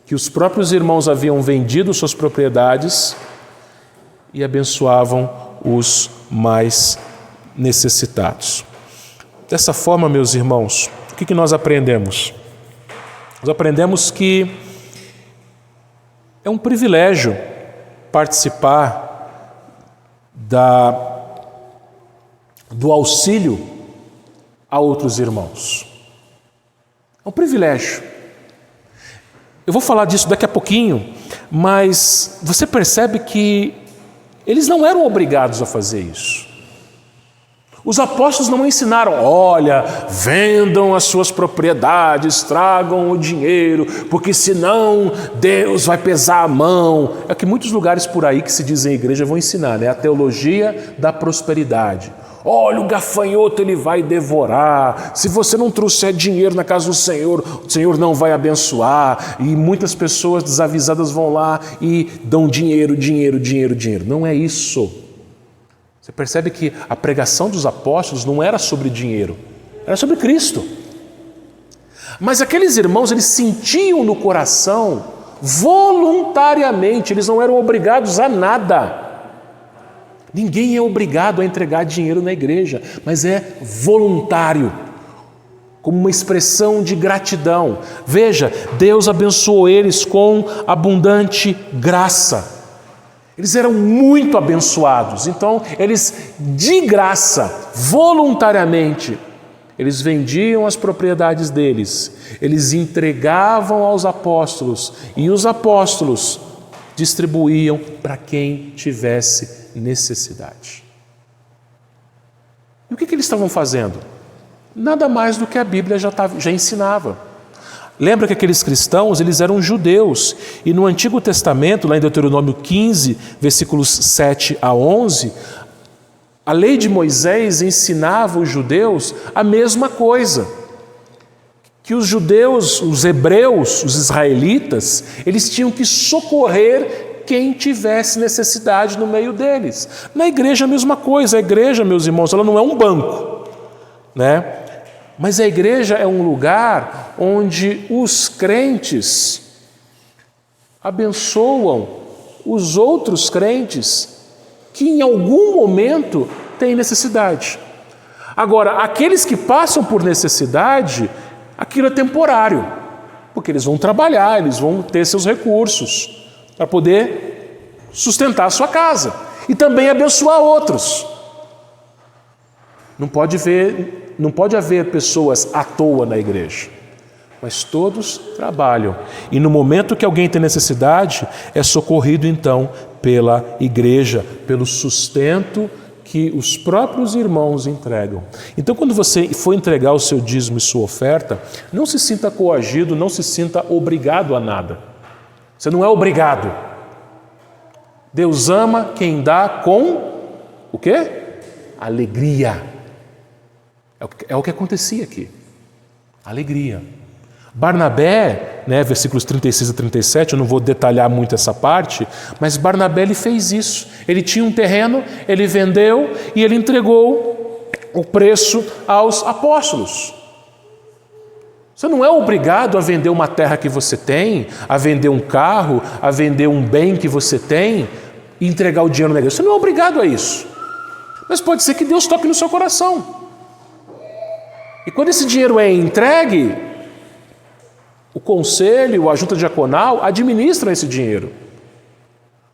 S1: que os próprios irmãos haviam vendido suas propriedades e abençoavam os mais necessitados. Dessa forma, meus irmãos, o que nós aprendemos? Nós aprendemos que é um privilégio participar do auxílio a outros irmãos. É um privilégio. Eu vou falar disso daqui a pouquinho, mas você percebe que eles não eram obrigados a fazer isso. Os apóstolos não ensinaram, olha, vendam as suas propriedades, tragam o dinheiro, porque senão Deus vai pesar a mão. É que muitos lugares por aí que se dizem igreja vão ensinar, né? A teologia da prosperidade. Olha, o gafanhoto ele vai devorar, se você não trouxer dinheiro na casa do Senhor, o Senhor não vai abençoar. E muitas pessoas desavisadas vão lá e dão dinheiro. Não é isso. Você percebe que a pregação dos apóstolos não era sobre dinheiro, era sobre Cristo. Mas aqueles irmãos, eles sentiam no coração, voluntariamente, eles não eram obrigados a nada. Ninguém é obrigado a entregar dinheiro na igreja, mas é voluntário, como uma expressão de gratidão. Veja, Deus abençoou eles com abundante graça. Eles eram muito abençoados, então eles de graça, voluntariamente, eles vendiam as propriedades deles, eles entregavam aos apóstolos e os apóstolos distribuíam para quem tivesse necessidade. E o que eles estavam fazendo? Nada mais do que a Bíblia já ensinava. Lembra que aqueles cristãos, eles eram judeus, e no Antigo Testamento, lá em Deuteronômio 15, versículos 7 a 11, a lei de Moisés ensinava os judeus a mesma coisa, que os judeus, os hebreus, os israelitas, eles tinham que socorrer quem tivesse necessidade no meio deles. Na igreja a mesma coisa, a igreja, meus irmãos, ela não é um banco, né? Mas a igreja é um lugar onde os crentes abençoam os outros crentes que em algum momento têm necessidade. Agora, aqueles que passam por necessidade, aquilo é temporário, porque eles vão trabalhar, eles vão ter seus recursos para poder sustentar a sua casa e também abençoar outros. Não pode haver pessoas à toa na igreja, mas todos trabalham. E no momento que alguém tem necessidade, é socorrido então pela igreja, pelo sustento que os próprios irmãos entregam. Então, quando você for entregar o seu dízimo e sua oferta, não se sinta coagido, não se sinta obrigado a nada. Você não é obrigado. Deus ama quem dá com o quê? Alegria. É o que acontecia aqui. Alegria. Barnabé, né, versículos 36 a 37, eu não vou detalhar muito essa parte, mas Barnabé ele fez isso. Ele tinha um terreno, ele vendeu e ele entregou o preço aos apóstolos. Você não é obrigado a vender uma terra que você tem, a vender um carro, a vender um bem que você tem e entregar o dinheiro na igreja. Você não é obrigado a isso. Mas pode ser que Deus toque no seu coração. E quando esse dinheiro é entregue, o conselho, a junta diaconal administram esse dinheiro.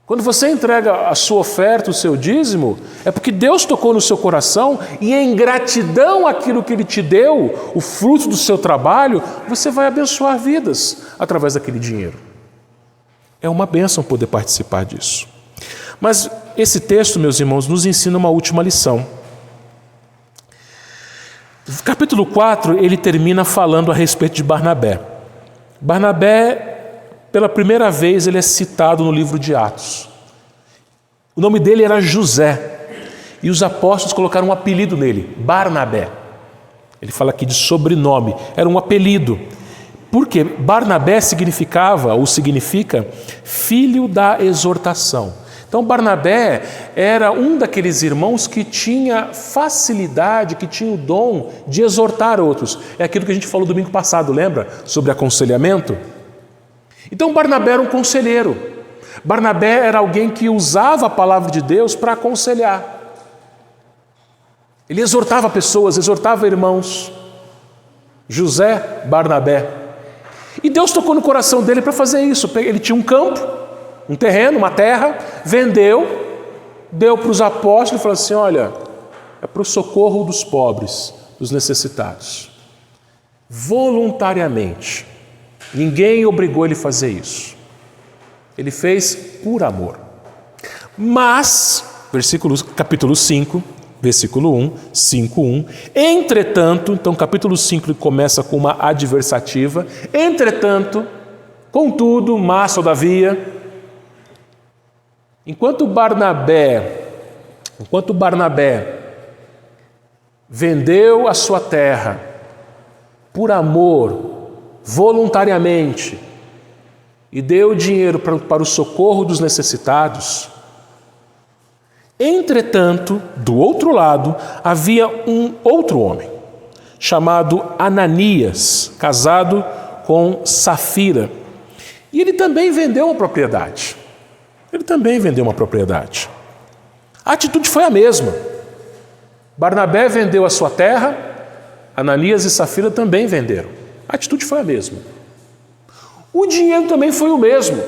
S1: Quando você entrega a sua oferta, o seu dízimo, é porque Deus tocou no seu coração e em gratidão àquilo que Ele te deu, o fruto do seu trabalho, você vai abençoar vidas através daquele dinheiro. É uma bênção poder participar disso. Mas esse texto, meus irmãos, nos ensina uma última lição. O capítulo 4, ele termina falando a respeito de Barnabé. Barnabé, pela primeira vez, ele é citado no livro de Atos. O nome dele era José, e os apóstolos colocaram um apelido nele, Barnabé. Ele fala aqui de sobrenome, era um apelido. Porque Barnabé significa filho da exortação. Então Barnabé era um daqueles irmãos que tinha facilidade, que tinha o dom de exortar outros. É aquilo que a gente falou domingo passado, lembra? Sobre aconselhamento. Então Barnabé era um conselheiro. Barnabé era alguém que usava a palavra de Deus para aconselhar. Ele exortava pessoas, exortava irmãos. José Barnabé. E Deus tocou no coração dele para fazer isso. Ele tinha um campo, um terreno, uma terra, vendeu, deu para os apóstolos e falou assim: olha, é para o socorro dos pobres, dos necessitados. Voluntariamente. Ninguém obrigou ele a fazer isso. Ele fez por amor. Mas, capítulo 5, versículo 1, 5:1. Entretanto, então capítulo 5 começa com uma adversativa. Entretanto, contudo, mas todavia, enquanto Barnabé vendeu a sua terra por amor, voluntariamente, e deu dinheiro para o socorro dos necessitados, entretanto, do outro lado, havia um outro homem, chamado Ananias, casado com Safira. E ele também vendeu uma propriedade. A atitude foi a mesma. Barnabé vendeu a sua terra, Ananias e Safira também venderam. A atitude foi a mesma. O dinheiro também foi o mesmo.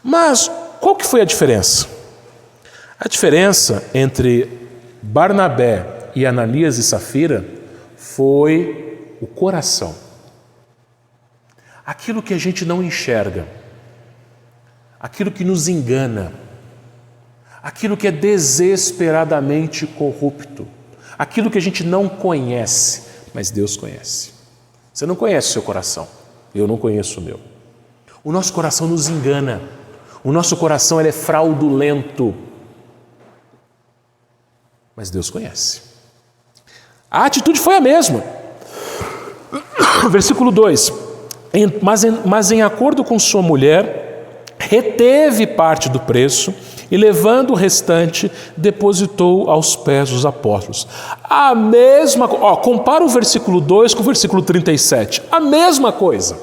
S1: Mas qual que foi a diferença? A diferença entre Barnabé e Ananias e Safira foi o coração. Aquilo que a gente não enxerga, aquilo que nos engana, aquilo que é desesperadamente corrupto, aquilo que a gente não conhece, mas Deus conhece. Você não conhece o seu coração, eu não conheço o meu. O nosso coração nos engana, o nosso coração ele é fraudulento, mas Deus conhece. A atitude foi a mesma. Versículo 2: mas em acordo com sua mulher, reteve parte do preço e, levando o restante, depositou aos pés dos apóstolos. Compara o versículo 2 com o versículo 37. A mesma coisa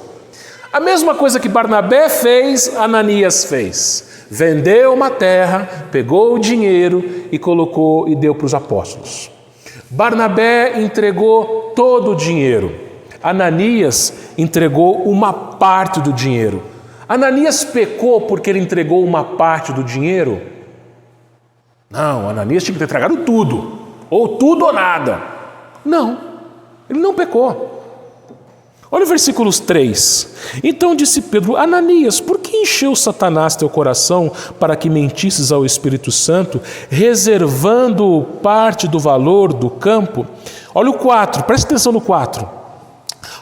S1: que Barnabé fez, Ananias fez. Vendeu uma terra, pegou o dinheiro e colocou e deu para os apóstolos. Barnabé entregou todo o dinheiro. Ananias entregou uma parte do dinheiro. Ananias pecou porque ele entregou uma parte do dinheiro? Não, Ananias tinha que ter entregado tudo. Ou tudo ou nada. Não, ele não pecou. Olha o versículo 3. Então disse Pedro: Ananias, por que encheu Satanás teu coração para que mentisses ao Espírito Santo, reservando parte do valor do campo? Olha o 4, presta atenção no 4.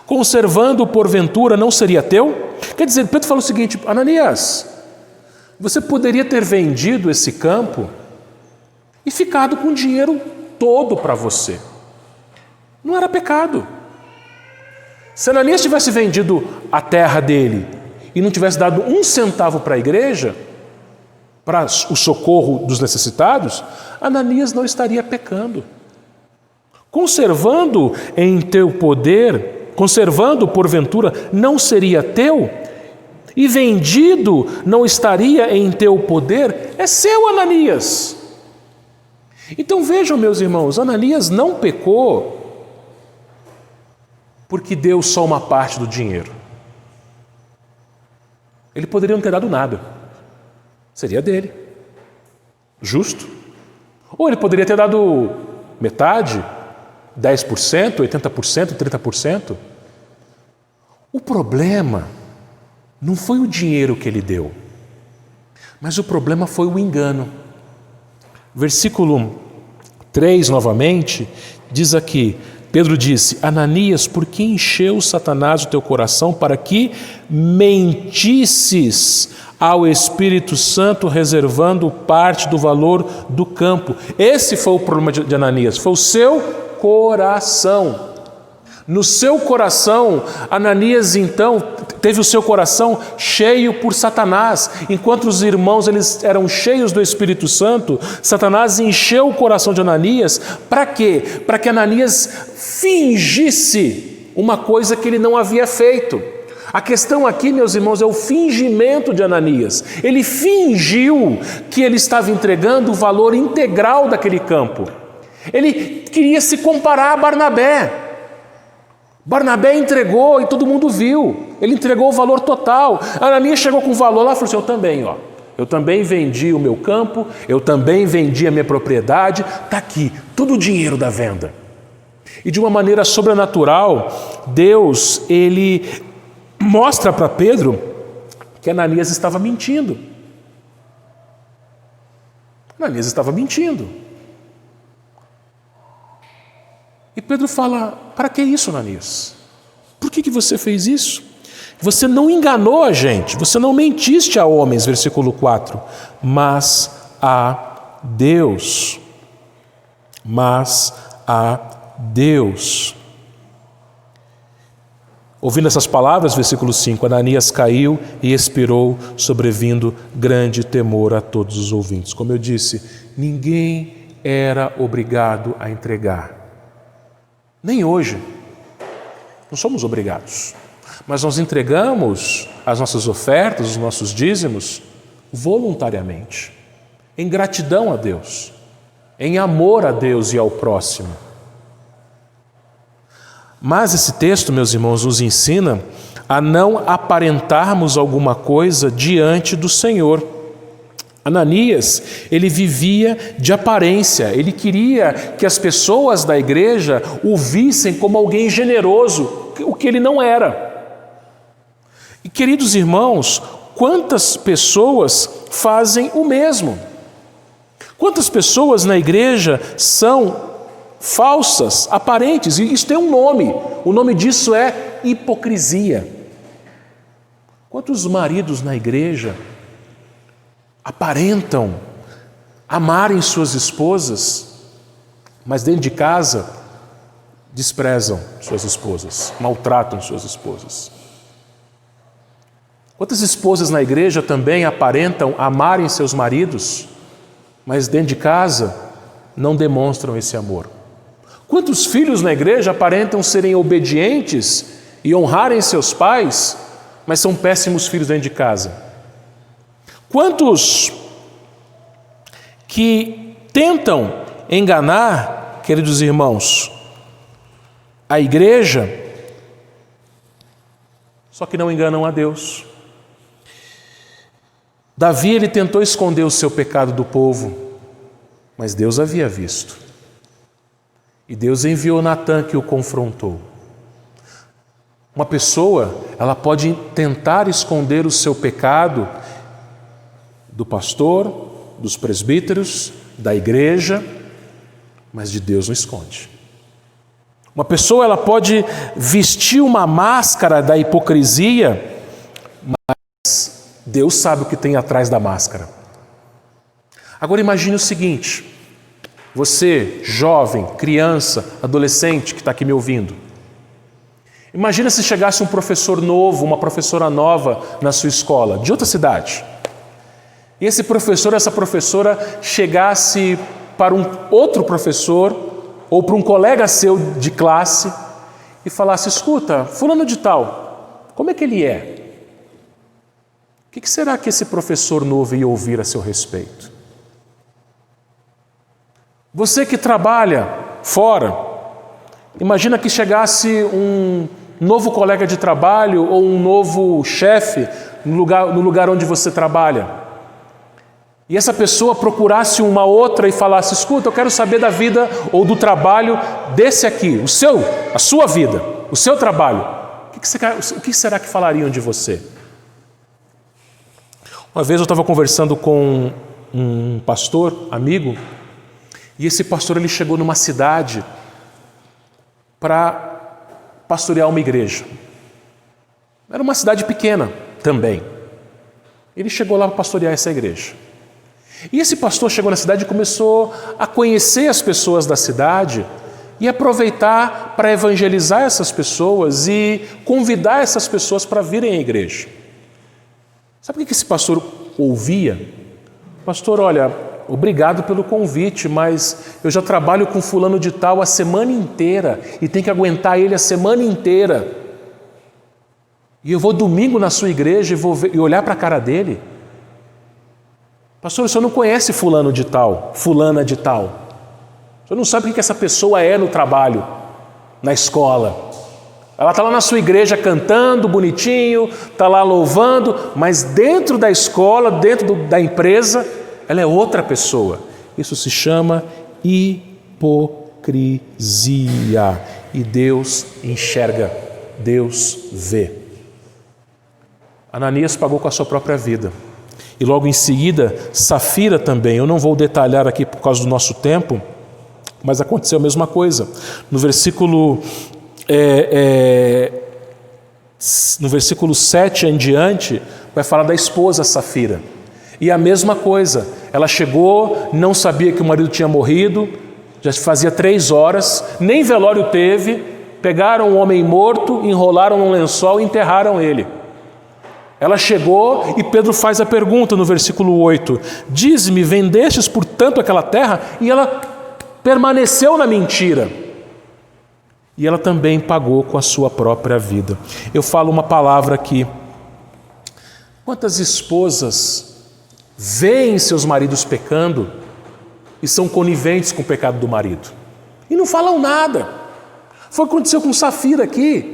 S1: Conservando porventura não seria teu? Quer dizer, Pedro fala o seguinte: Ananias, você poderia ter vendido esse campo e ficado com o dinheiro todo para você. Não era pecado. Se Ananias tivesse vendido a terra dele e não tivesse dado um centavo para a igreja, para o socorro dos necessitados, Ananias não estaria pecando. Conservando em teu poder, conservando porventura não seria teu, e vendido não estaria em teu poder, é seu, Ananias. Então vejam, meus irmãos, Ananias não pecou porque deu só uma parte do dinheiro. Ele poderia não ter dado nada. Seria dele. Justo. Ou ele poderia ter dado metade, 10%, 80%, 30%. O problema não foi o dinheiro que ele deu, mas o problema foi o engano. Versículo 3 novamente, diz aqui, Pedro disse: Ananias, por que encheu Satanás o teu coração para que mentisses ao Espírito Santo, reservando parte do valor do campo? Esse foi o problema de Ananias, foi o seu coração. No seu coração, Ananias então teve o seu coração cheio por Satanás. Enquanto os irmãos eles eram cheios do Espírito Santo, Satanás encheu o coração de Ananias. Para quê? Para que Ananias fingisse uma coisa que ele não havia feito. A questão aqui, meus irmãos, é o fingimento de Ananias. Ele fingiu que ele estava entregando o valor integral daquele campo. Ele queria se comparar a Barnabé. Barnabé entregou e todo mundo viu. Ele entregou o valor total. Ananias chegou com o valor lá e falou assim: eu também, ó. Eu também vendi o meu campo, eu também vendi a minha propriedade. Está aqui, todo o dinheiro da venda. E de uma maneira sobrenatural, Deus, ele mostra para Pedro que Ananias estava mentindo. Ananias estava mentindo. E Pedro fala: para que isso, Ananias? Por que você fez isso? Você não enganou a gente, você não mentiste a homens, versículo 4, mas a Deus. Mas a Deus. Ouvindo essas palavras, versículo 5, Ananias caiu e expirou, sobrevindo grande temor a todos os ouvintes. Como eu disse, ninguém era obrigado a entregar. Nem hoje. Não somos obrigados. Mas nós entregamos as nossas ofertas, os nossos dízimos, voluntariamente, em gratidão a Deus, em amor a Deus e ao próximo. Mas esse texto, meus irmãos, nos ensina a não aparentarmos alguma coisa diante do Senhor. Ananias, ele vivia de aparência, ele queria que as pessoas da igreja o vissem como alguém generoso, o que ele não era. E queridos irmãos, quantas pessoas fazem o mesmo? Quantas pessoas na igreja são falsas, aparentes? E isso tem um nome, o nome disso é hipocrisia. Quantos maridos na igreja aparentam amarem suas esposas, mas dentro de casa desprezam suas esposas, maltratam suas esposas? Quantas esposas na igreja também aparentam amarem seus maridos, mas dentro de casa não demonstram esse amor? Quantos filhos na igreja aparentam serem obedientes e honrarem seus pais, mas são péssimos filhos dentro de casa? Quantos que tentam enganar, queridos irmãos, a igreja, só que não enganam a Deus? Davi, ele tentou esconder o seu pecado do povo, mas Deus havia visto. E Deus enviou Natã, que o confrontou. Uma pessoa, ela pode tentar esconder o seu pecado do pastor, dos presbíteros, da igreja, mas de Deus não esconde. Uma pessoa, ela pode vestir uma máscara da hipocrisia, mas Deus sabe o que tem atrás da máscara. Agora imagine o seguinte: você, jovem, criança, adolescente que está aqui me ouvindo, imagina se chegasse um professor novo, uma professora nova na sua escola, de outra cidade, e esse professor, essa professora chegasse para um outro professor ou para um colega seu de classe e falasse: escuta, fulano de tal, como é que ele é? O que será que esse professor novo ia ouvir a seu respeito? Você que trabalha fora, imagina que chegasse um novo colega de trabalho ou um novo chefe no lugar onde você trabalha. E essa pessoa procurasse uma outra e falasse: escuta, eu quero saber da vida ou do trabalho desse aqui, a sua vida, o seu trabalho. O que será que falariam de você? Uma vez eu estava conversando com um pastor, amigo, e esse pastor, ele chegou numa cidade para pastorear uma igreja. Era uma cidade pequena também. Ele chegou lá para pastorear essa igreja. E esse pastor chegou na cidade e começou a conhecer as pessoas da cidade e aproveitar para evangelizar essas pessoas e convidar essas pessoas para virem à igreja. Sabe o que esse pastor ouvia? Pastor, olha, obrigado pelo convite, mas eu já trabalho com fulano de tal a semana inteira e tem que aguentar ele a semana inteira. E eu vou domingo na sua igreja e olhar para a cara dele. Pastor, o senhor não conhece fulano de tal, fulana de tal. O senhor não sabe o que essa pessoa é no trabalho, na escola. Ela está lá na sua igreja cantando bonitinho, está lá louvando, mas dentro da escola, dentro da empresa, ela é outra pessoa. Isso se chama hipocrisia. E Deus enxerga, Deus vê. Ananias pagou com a sua própria vida. E logo em seguida, Safira também. Eu não vou detalhar aqui por causa do nosso tempo, mas aconteceu a mesma coisa. No versículo 7 em diante, vai falar da esposa Safira. E a mesma coisa, ela chegou, não sabia que o marido tinha morrido, já fazia 3 horas, nem velório teve, pegaram um homem morto, enrolaram num lençol e enterraram ele. Ela chegou e Pedro faz a pergunta no versículo 8: diz-me, vendestes portanto aquela terra? E ela permaneceu na mentira. E ela também pagou com a sua própria vida. Eu falo uma palavra aqui. Quantas esposas veem seus maridos pecando e são coniventes com o pecado do marido? E não falam nada. Foi o que aconteceu com Safira aqui.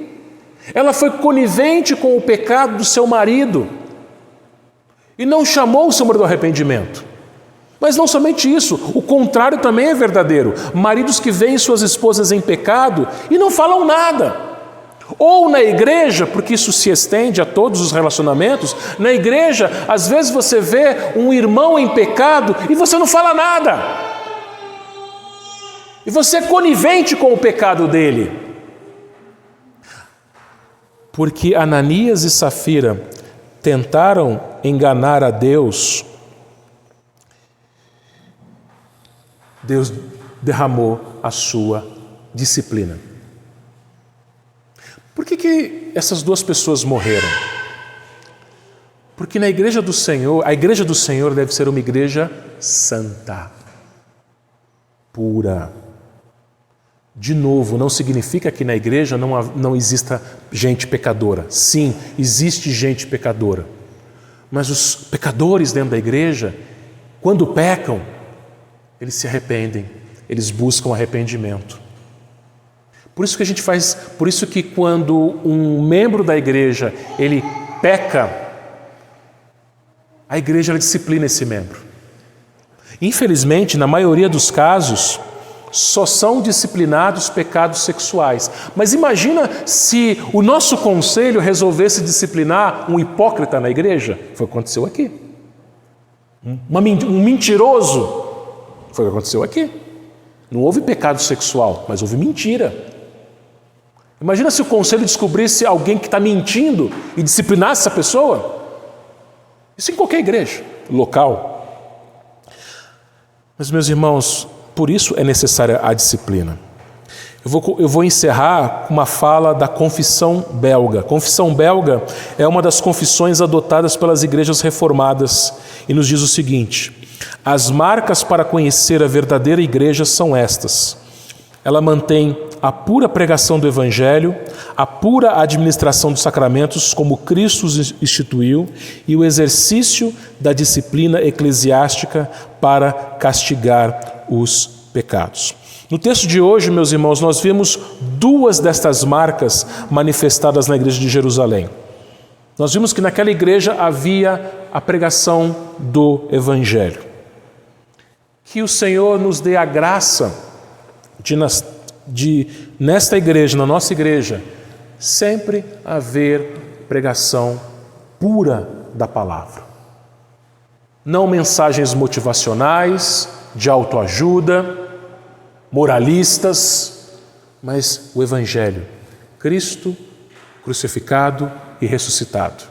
S1: Ela foi conivente com o pecado do seu marido e não chamou o seu marido ao arrependimento. Mas não somente isso, o contrário também é verdadeiro. Maridos que veem suas esposas em pecado e não falam nada. Ou na igreja, porque isso se estende a todos os relacionamentos, na igreja, às vezes você vê um irmão em pecado e você não fala nada. E você é conivente com o pecado dele. Porque Ananias e Safira tentaram enganar a Deus, Deus derramou a sua disciplina. Por que essas 2 pessoas morreram? Porque na igreja do Senhor, a igreja do Senhor deve ser uma igreja santa, pura. De novo, não significa que na igreja não exista gente pecadora. Sim, existe gente pecadora. Mas os pecadores dentro da igreja, quando pecam, eles se arrependem, eles buscam arrependimento. Por isso que quando um membro da igreja, ele peca, a igreja ela disciplina esse membro. Infelizmente, na maioria dos casos, só são disciplinados pecados sexuais. Mas imagina se o nosso conselho resolvesse disciplinar um hipócrita na igreja. Foi o que aconteceu aqui. Um mentiroso. Foi o que aconteceu aqui. Não houve pecado sexual, mas houve mentira. Imagina se o conselho descobrisse alguém que está mentindo e disciplinasse essa pessoa. Isso em qualquer igreja, local. Mas, meus irmãos, por isso é necessária a disciplina. Eu vou encerrar com uma fala da Confissão Belga. Confissão Belga é uma das confissões adotadas pelas igrejas reformadas e nos diz o seguinte: as marcas para conhecer a verdadeira igreja são estas. Ela mantém a pura pregação do Evangelho, a pura administração dos sacramentos como Cristo os instituiu e o exercício da disciplina eclesiástica para castigar os pecados. No texto de hoje, meus irmãos, nós vimos 2 destas marcas manifestadas na igreja de Jerusalém. Nós vimos que naquela igreja havia a pregação do Evangelho. Que o Senhor nos dê a graça de nesta igreja, na nossa igreja, sempre haver pregação pura da palavra. Não mensagens motivacionais, de autoajuda, moralistas, mas o Evangelho, Cristo crucificado e ressuscitado.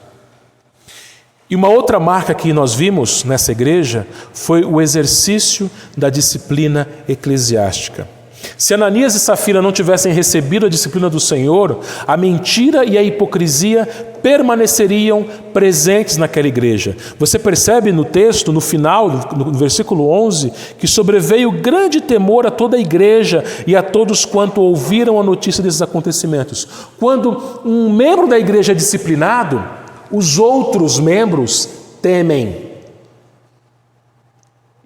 S1: E uma outra marca que nós vimos nessa igreja foi o exercício da disciplina eclesiástica. Se Ananias e Safira não tivessem recebido a disciplina do Senhor, a mentira e a hipocrisia permaneceriam presentes naquela igreja. Você percebe no texto, no final, no versículo 11, que sobreveio grande temor a toda a igreja e a todos quanto ouviram a notícia desses acontecimentos. Quando um membro da igreja é disciplinado, os outros membros temem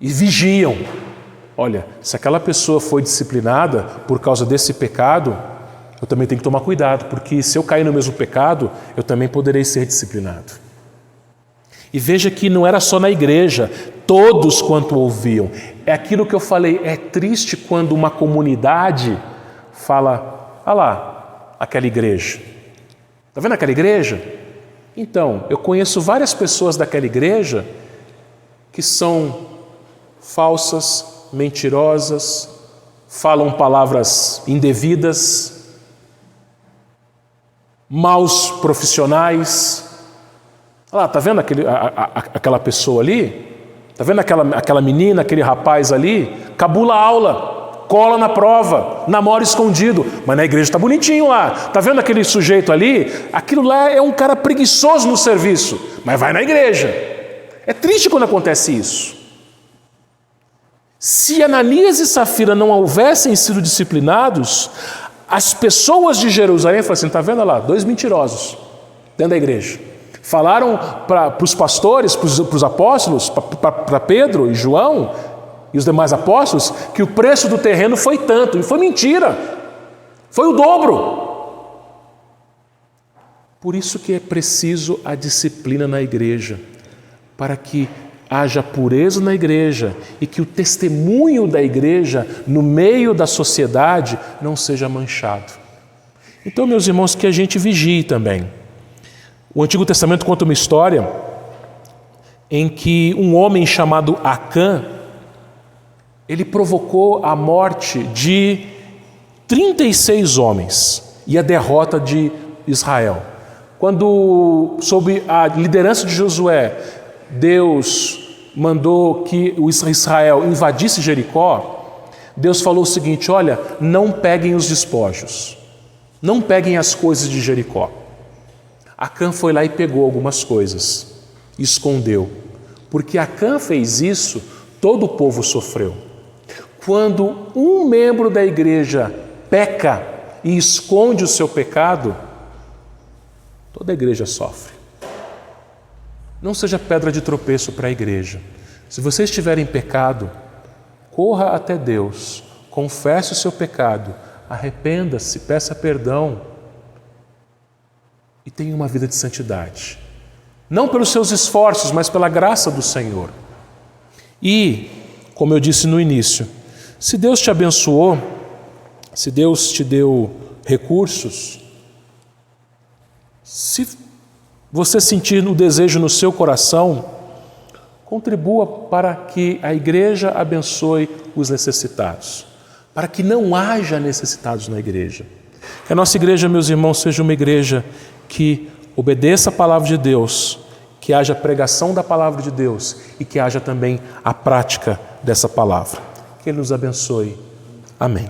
S1: e vigiam. Olha, se aquela pessoa foi disciplinada por causa desse pecado, eu também tenho que tomar cuidado, porque se eu cair no mesmo pecado, eu também poderei ser disciplinado. E veja que não era só na igreja, todos quanto ouviam. É aquilo que eu falei, é triste quando uma comunidade fala, ah lá, aquela igreja. Está vendo aquela igreja? Então, eu conheço várias pessoas daquela igreja que são falsas, mentirosas, falam palavras indevidas, maus profissionais. Olha lá, está vendo aquela pessoa ali? Está vendo aquela menina, aquele rapaz ali? Cabula a aula, cola na prova, namora escondido, mas na igreja está bonitinho lá. Está vendo aquele sujeito ali? Aquilo lá é um cara preguiçoso no serviço, mas vai na igreja. É triste quando acontece isso. Se Ananias e Safira não houvessem sido disciplinados, as pessoas de Jerusalém falaram assim, está vendo lá, 2 mentirosos dentro da igreja. Falaram para os pastores, para os apóstolos, para Pedro e João e os demais apóstolos, que o preço do terreno foi tanto, e foi mentira, foi o dobro. Por isso que é preciso a disciplina na igreja, para que haja pureza na igreja e que o testemunho da igreja no meio da sociedade não seja manchado. Então, meus irmãos, que a gente vigie também. O Antigo Testamento conta uma história em que um homem chamado Acã, ele provocou a morte de 36 homens e a derrota de Israel. Quando, sob a liderança de Josué, Deus mandou que o Israel invadisse Jericó, Deus falou o seguinte, olha, não peguem os despojos, não peguem as coisas de Jericó. Acã foi lá e pegou algumas coisas, escondeu. Porque Acã fez isso, todo o povo sofreu. Quando um membro da igreja peca e esconde o seu pecado, toda a igreja sofre. Não seja pedra de tropeço para a igreja. Se você estiver em pecado, corra até Deus, confesse o seu pecado, arrependa-se, peça perdão e tenha uma vida de santidade. Não pelos seus esforços, mas pela graça do Senhor. E, como eu disse no início, se Deus te abençoou, se Deus te deu recursos, se você sentir o desejo no seu coração, contribua para que a igreja abençoe os necessitados, para que não haja necessitados na igreja. Que a nossa igreja, meus irmãos, seja uma igreja que obedeça a palavra de Deus, que haja pregação da palavra de Deus e que haja também a prática dessa palavra. Que Ele nos abençoe. Amém.